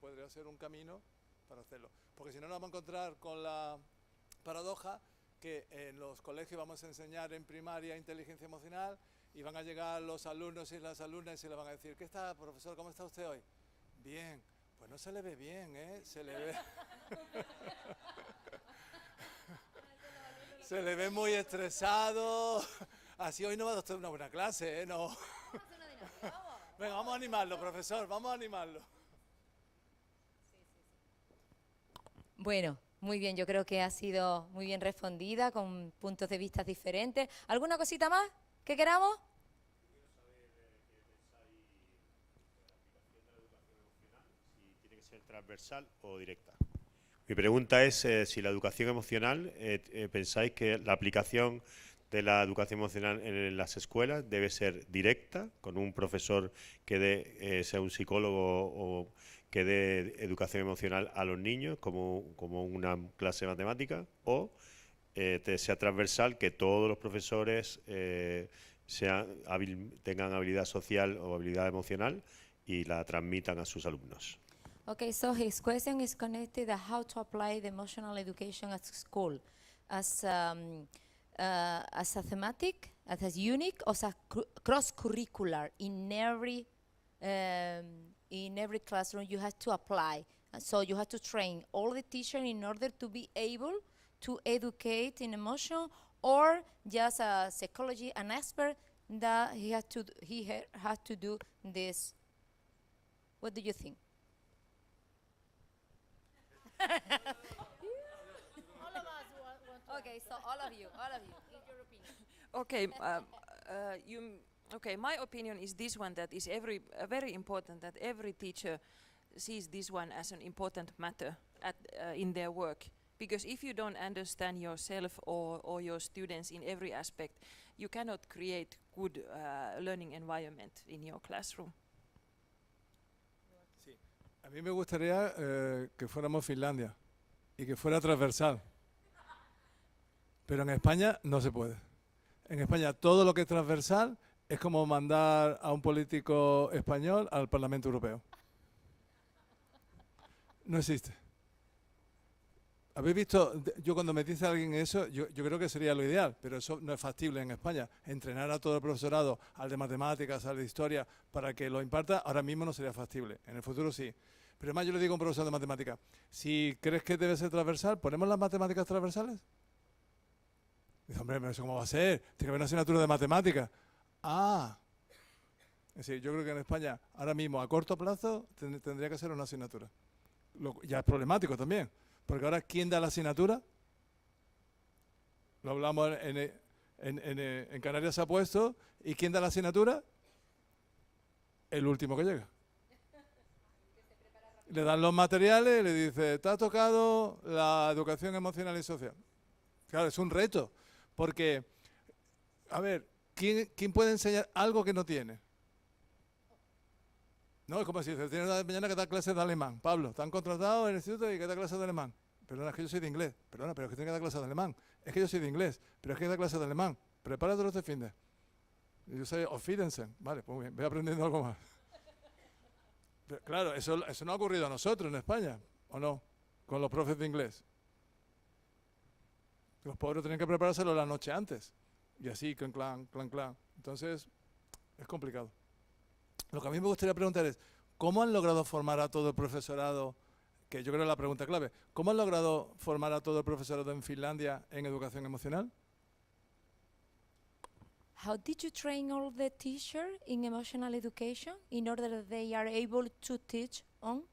Speaker 1: podría ser un camino para hacerlo. Porque si no, nos vamos a encontrar con la paradoja que en los colegios vamos a enseñar en primaria inteligencia emocional y van a llegar los alumnos y las alumnas y le van a decir, ¿qué está, profesor? ¿Cómo está usted hoy? Bien. Pues no se le ve bien, ¿eh? Se le ve... se le ve muy estresado. Así hoy no va a dar una buena clase, ¿eh? No. Venga, vamos a animarlo, profesor, vamos a animarlo.
Speaker 2: Bueno, muy bien, yo creo que ha sido muy bien respondida, con puntos de vista diferentes. ¿Alguna cosita más que queramos?
Speaker 7: Quiero saber qué pensáis de la aplicación de la educación emocional, si tiene que ser transversal o directa. Mi pregunta es si la educación emocional, pensáis que la aplicación de la educación emocional en las escuelas debe ser directa, con un profesor que sea un psicólogo o que dé educación emocional a los niños, como una clase de matemáticas, o sea transversal, que todos los profesores tengan habilidad social o habilidad emocional y la transmitan a sus alumnos.
Speaker 2: Okay, so his question is connected to how to apply the emotional education at school as a thematic, as a unique, or as a cross-curricular in every classroom. You have to apply, so you have to train all the teachers in order to be able to educate in emotion, or just a psychology, an expert that he has to do this. What do you think?
Speaker 3: All of us want to
Speaker 2: Okay, so all of you, give your opinion.
Speaker 4: Okay, my opinion is this one, that is very important that every teacher sees this one as an important matter in their work. Because if you don't understand yourself or your students in every aspect, you cannot create good learning environment in your classroom.
Speaker 1: Sí, A mí me gustaría que fuéramos Finlandia y que fuera transversal. Pero en España no se puede. En España todo lo que es transversal es como mandar a un político español al Parlamento Europeo. No existe. ¿Habéis visto? Yo cuando me dice alguien eso, yo creo que sería lo ideal, pero eso no es factible en España. Entrenar a todo el profesorado, al de matemáticas, al de historia, para que lo imparta, ahora mismo no sería factible. En el futuro sí. Pero además yo le digo a un profesor de matemáticas, si crees que debe ser transversal, ¿ponemos las matemáticas transversales? Dice, hombre, pero eso cómo va a ser, tiene que haber una asignatura de matemáticas. Ah, es decir, yo creo que en España, ahora mismo, a corto plazo, tendría que ser una asignatura. Ya es problemático también. Porque ahora, ¿quién da la asignatura? Lo hablamos en Canarias se ha puesto. ¿Y quién da la asignatura? El último que llega. Le dan los materiales y le dice, te ha tocado la educación emocional y social. Claro, es un reto. Porque, a ver, ¿quién puede enseñar algo que no tiene? No, es como si dice, tiene una mañana que da clases de alemán. Pablo, te han contratado en el instituto y que da clases de alemán. Perdona, es que yo soy de inglés. Perdona, pero es que tiene que dar clases de alemán. Es que yo soy de inglés, pero es que da clases de alemán. Prepáratelo este fin de. Yo soy Offidensen. Vale, pues muy bien, voy aprendiendo algo más. Pero, claro, eso no ha ocurrido a nosotros en España, ¿o no? Con los profes de inglés. Los pobres tenían que preparárselo la noche antes. Y así, clan. Entonces, es complicado. Lo que a mí me gustaría preguntar es, ¿cómo han logrado formar a todo el profesorado, que yo creo que es la pregunta clave, ¿cómo han logrado formar a todo el profesorado en Finlandia en educación emocional?
Speaker 2: How did you train all the teachers in emotional education in order that they are able to teach on?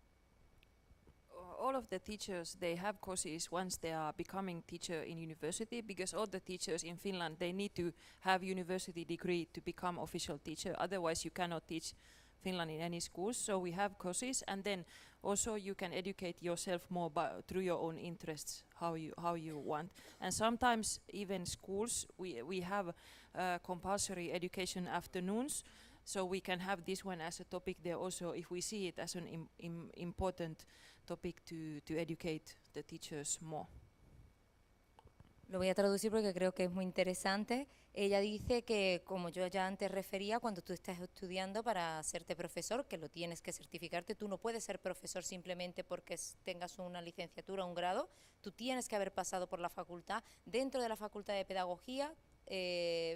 Speaker 4: All of the teachers, they have courses once they are becoming teacher in university, because all the teachers in Finland, they need to have university degree to become official teacher. Otherwise, you cannot teach Finland in any schools. So we have courses, and then also you can educate yourself more through your own interests, how you want. And sometimes even schools, we have compulsory education afternoons. So we can have this one as a topic there also, if we see it as an important topic to educate the teachers more.
Speaker 2: Lo voy a traducir porque creo que es muy interesante. Ella dice que, como yo ya antes refería, cuando tú estás estudiando para hacerte profesor, que lo tienes que certificarte, tú no puedes ser profesor simplemente porque tengas una licenciatura, un grado, tú tienes que haber pasado por la facultad. Dentro de la facultad de pedagogía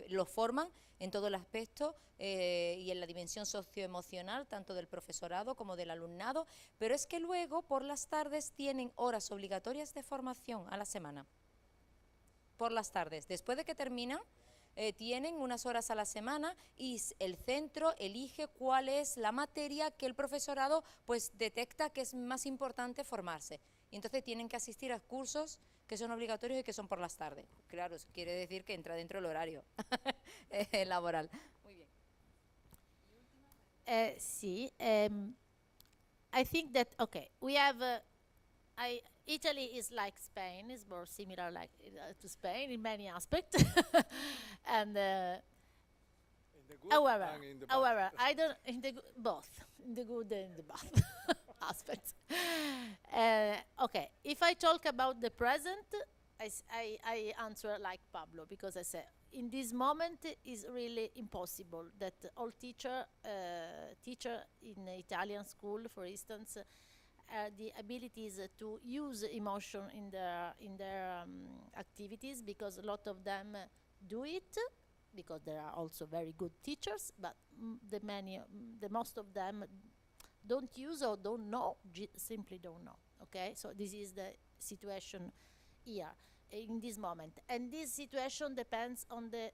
Speaker 2: lo forman en todo el aspecto y en la dimensión socioemocional, tanto del profesorado como del alumnado, pero es que luego por las tardes tienen horas obligatorias de formación a la semana. Por las tardes, después de que terminan, tienen unas horas a la semana y el centro elige cuál es la materia que el profesorado pues detecta que es más importante formarse. Y entonces tienen que asistir a cursos que son obligatorios y que son por las tardes. Claro, eso quiere decir que entra dentro del horario laboral. Muy bien.
Speaker 3: Sí, I think that, okay, we have, Italy is like Spain, is more similar like to Spain in many aspects. And however, I don't, in the both, in the good and the bad aspects. Okay, if I talk about the present, I answer like Pablo, because I say in this moment is really impossible that all teacher in Italian school, for instance, the abilities to use emotion in their activities, because a lot of them do it, because there are also very good teachers, but the most of them don't use or don't know, simply don't know. Okay, so this is the situation here in this moment, and this situation depends on the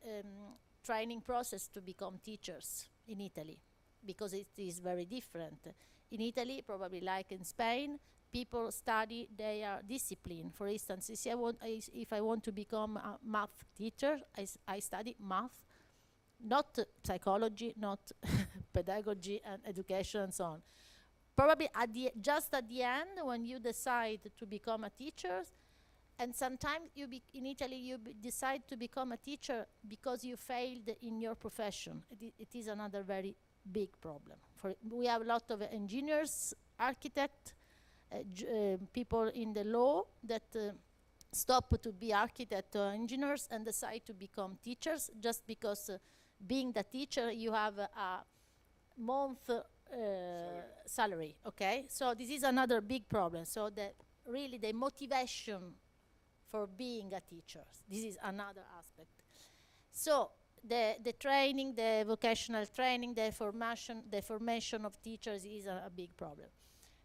Speaker 3: training process to become teachers in Italy, because it is very different. In Italy, probably like in Spain, people study their discipline. For instance, if I want to become a math teacher, I study math, not psychology, not pedagogy and education and so on. Probably just at the end, when you decide to become a teacher, and sometimes in Italy you decide to become a teacher because you failed in your profession. It is another very big problem. We have a lot of engineers architect, people in the law that stop to be architect or engineers and decide to become teachers just because being the teacher you have a month salary, okay? So this is another big problem. So really the motivation for being a teacher, this is another aspect. So the training, the vocational training, the formation of teachers is a big problem.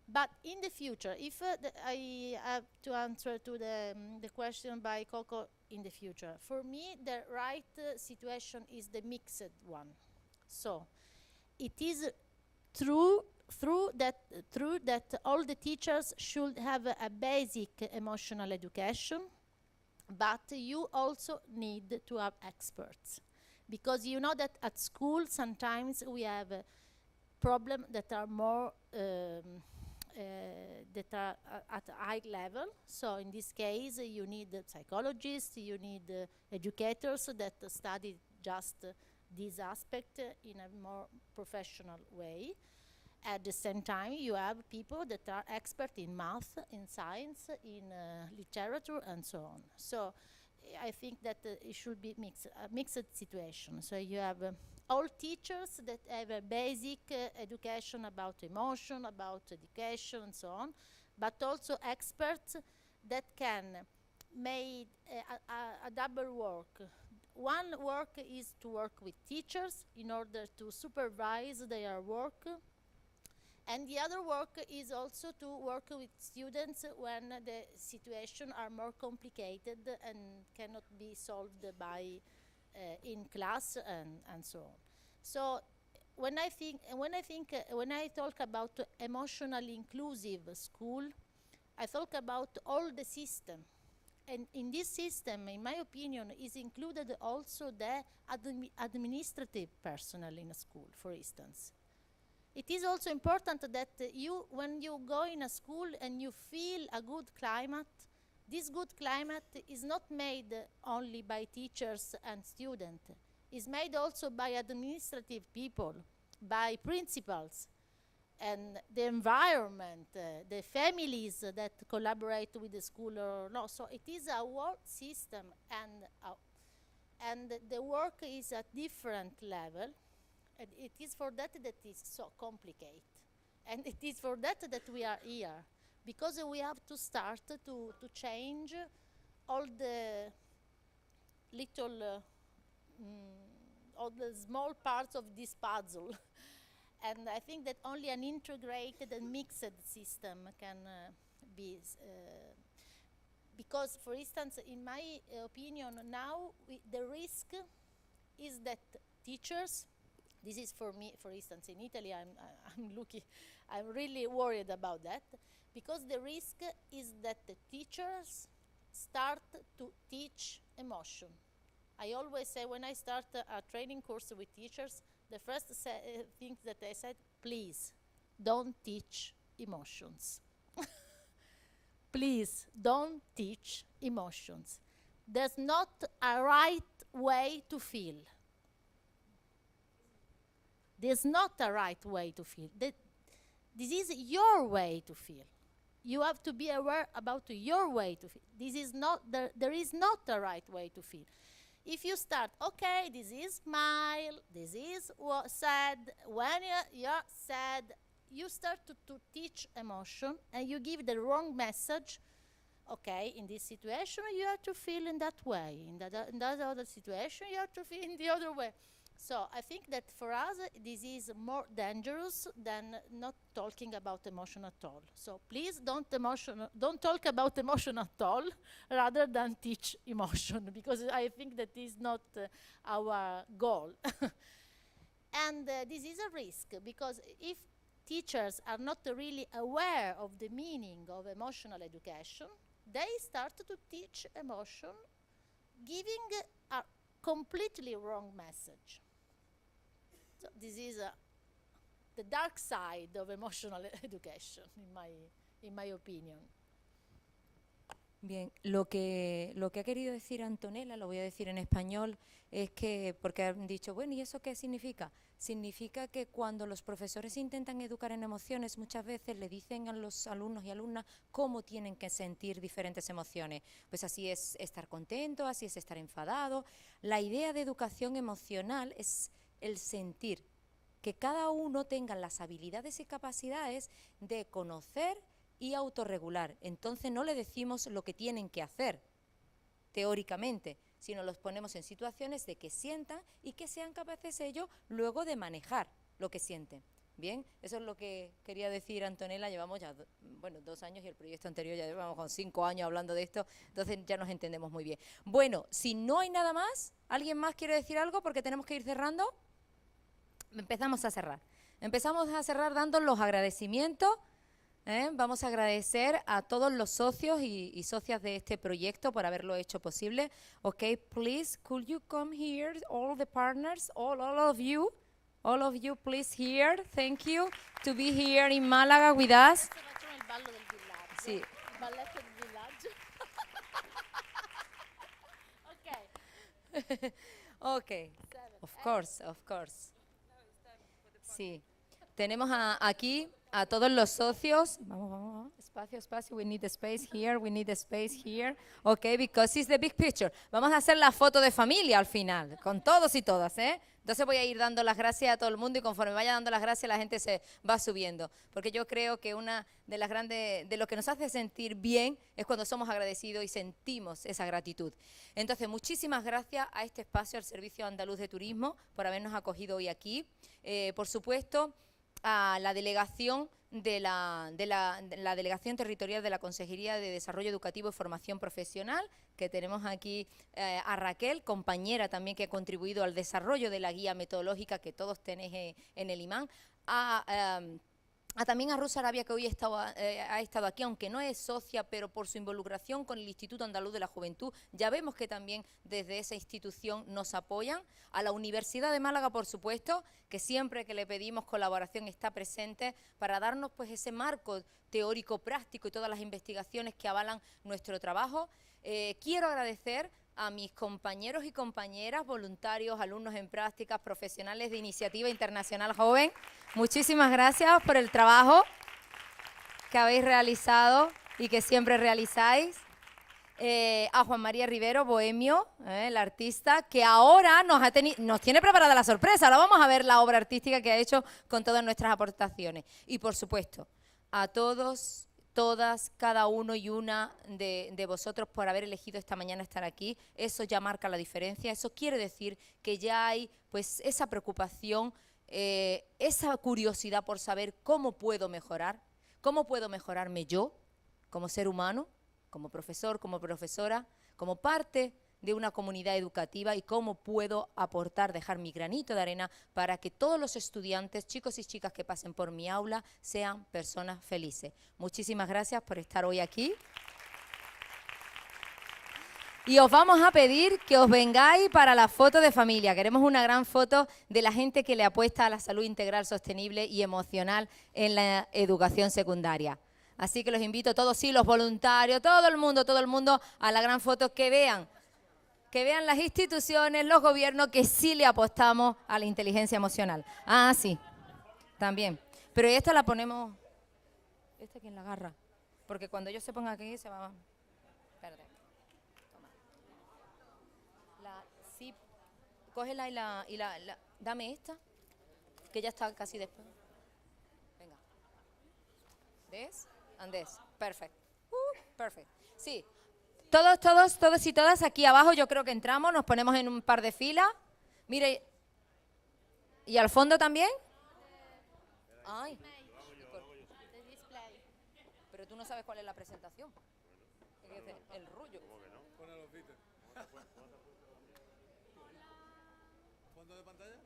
Speaker 3: But in the future, if I have to answer to the question by Coco in the future, for me the right situation is the mixed one. So it is true that all the teachers should have a basic emotional education, but you also need to have experts. Because you know that at school sometimes we have problems that are more that are at a high level. So in this case, you need psychologists, you need educators that study just this aspect in a more professional way. At the same time, you have people that are expert in math, in science, in literature, and so on. So I think that it should be a mixed situation. So you have all teachers that have a basic education about emotion, about education, and so on, but also experts that can make a double work. One work is to work with teachers in order to supervise their work, and the other work is also to work with students when the situations are more complicated and cannot be solved by in class and so on. So when I talk about emotionally inclusive school, I talk about all the system. And in this system, in my opinion, is included also the administrative personnel in a school, for instance. It is also important that when you go in a school and you feel a good climate, this good climate is not made only by teachers and students. It's made also by administrative people, by principals, and the environment, the families that collaborate with the school or not. So it is a work system, and the work is at different level. And it is for that that is so complicated. And it is for that that we are here. Because we have to start to change all the little, all the small parts of this puzzle. And I think that only an integrated and mixed system can be, because for instance, in my opinion now, the risk is that teachers, this is for me, for instance, in Italy, I'm really worried about that, because the risk is that the teachers start to teach emotion. I always say when I start a training course with teachers, the first thing that I said, please, don't teach emotions. Please, don't teach emotions. There's not a right way to feel. There's not a right way to feel. This is your way to feel. You have to be aware about your way to feel. This is not there is not a right way to feel. If you start, okay, this is smile, this is sad, when you're sad, you start to teach emotion and you give the wrong message. Okay, in this situation, you have to feel in that way. In that other situation, you have to feel in the other way. So I think that for us, this is more dangerous than not talking about emotion at all. So please don't talk about emotion at all, rather than teach emotion, because I think that is not our goal. And this is a risk, because if teachers are not really aware of the meaning of emotional education, they start to teach emotion, giving a completely wrong message. So this is the dark side of emotional education, in my opinion.
Speaker 2: Bien, lo que ha querido decir Antonella, lo voy a decir en español, es que, porque han dicho, bueno, ¿y eso qué significa? Significa que cuando los profesores intentan educar en emociones, muchas veces le dicen a los alumnos y alumnas cómo tienen que sentir diferentes emociones. Pues así es estar contento, así es estar enfadado. La idea de educación emocional es el sentir, que cada uno tenga las habilidades y capacidades de conocer y autorregular. Entonces no le decimos lo que tienen que hacer teóricamente, sino los ponemos en situaciones de que sientan y que sean capaces ellos luego de manejar lo que sienten. Bien, eso es lo que quería decir Antonella. Llevamos ya 2 años y el proyecto anterior ya llevamos con 5 años hablando de esto, entonces ya nos entendemos muy bien. Bueno, si no hay nada más, ¿alguien más quiere decir algo? Porque tenemos que ir cerrando. Empezamos a cerrar. Empezamos a cerrar dando los agradecimientos. Vamos a agradecer a todos los socios y socias de este proyecto por haberlo hecho posible. Okay, please, could you come here, all the partners, all of you, please here. Thank you to be here in Málaga with us.
Speaker 3: Facciamo il ballo del villaggio.
Speaker 2: Sì.
Speaker 3: Il balletto del villaggio. Ok.
Speaker 2: Okay, of course. Sí, tenemos aquí a todos los socios. Vamos. Espacio. We need a space here. Okay, because it's the big picture. Vamos a hacer la foto de familia al final, con todos y todas, ¿eh? Entonces voy a ir dando las gracias a todo el mundo y conforme vaya dando las gracias la gente se va subiendo. Porque yo creo que una de las grandes, de lo que nos hace sentir bien es cuando somos agradecidos y sentimos esa gratitud. Entonces, muchísimas gracias a este espacio, al Servicio Andaluz de Turismo, por habernos acogido hoy aquí. Por supuesto, a la delegación de la Delegación Territorial de la Consejería de Desarrollo Educativo y Formación Profesional, que tenemos aquí a Raquel, compañera también que ha contribuido al desarrollo de la guía metodológica que todos tenéis en el imán, también a Rosa Arabia, que hoy ha estado aquí, aunque no es socia, pero por su involucración con el Instituto Andaluz de la Juventud, ya vemos que también desde esa institución nos apoyan. A la Universidad de Málaga, por supuesto, que siempre que le pedimos colaboración está presente para darnos pues ese marco teórico, práctico y todas las investigaciones que avalan nuestro trabajo. Quiero agradecer a mis compañeros y compañeras, voluntarios, alumnos en prácticas, profesionales de Iniciativa Internacional Joven. Muchísimas gracias por el trabajo que habéis realizado y que siempre realizáis. A Juan María Rivero, bohemio, el artista, que ahora nos tiene preparada la sorpresa. Ahora vamos a ver la obra artística que ha hecho con todas nuestras aportaciones. Y por supuesto, a todos, todas, cada uno y una de vosotros por haber elegido esta mañana estar aquí. Eso ya marca la diferencia. Eso quiere decir que ya hay pues esa preocupación, esa curiosidad por saber cómo puedo mejorarme yo como ser humano, como profesor, como profesora, como parte de una comunidad educativa y cómo puedo aportar, dejar mi granito de arena para que todos los estudiantes, chicos y chicas que pasen por mi aula, sean personas felices. Muchísimas gracias por estar hoy aquí. Y os vamos a pedir que os vengáis para la foto de familia. Queremos una gran foto de la gente que le apuesta a la salud integral, sostenible y emocional en la educación secundaria. Así que los invito todos, sí, los voluntarios, todo el mundo a la gran foto, que vean las instituciones, los gobiernos, que sí le apostamos a la inteligencia emocional. Ah, sí, también. Pero esta la ponemos, ¿esta quién la agarra? Porque cuando ellos se pongan aquí se va... Espérate. Toma. Sí, cógela y la... Dame esta, que ya está casi después. Venga. ¿Ves? Andés. Perfecto. Perfecto. Sí. Todos y todas aquí abajo, yo creo que entramos, nos ponemos en un par de filas. Mire, ¿y al fondo también? Ay. Pero tú no sabes cuál es la presentación. El rollo.
Speaker 1: ¿Fondo de pantalla?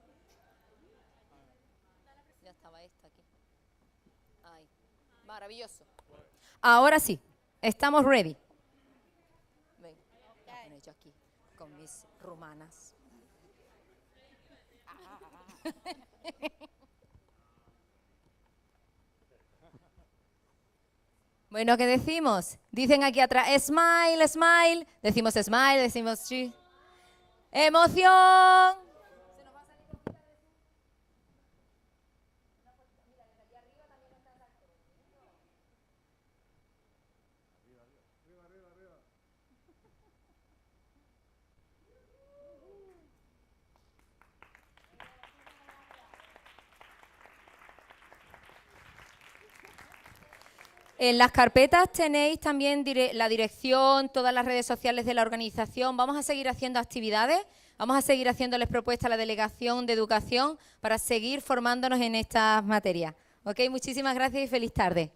Speaker 2: Ya estaba esta aquí. Ay. Maravilloso. Ahora sí, estamos ready. Ven, voy a poner yo aquí con mis rumanas. Bueno, ¿qué decimos? Dicen aquí atrás, smile, smile. Decimos smile, decimos sí. Emoción. En las carpetas tenéis también la dirección, todas las redes sociales de la organización. Vamos a seguir haciendo actividades, vamos a seguir haciéndoles propuestas a la Delegación de Educación para seguir formándonos en estas materias. ¿Ok? Muchísimas gracias y feliz tarde.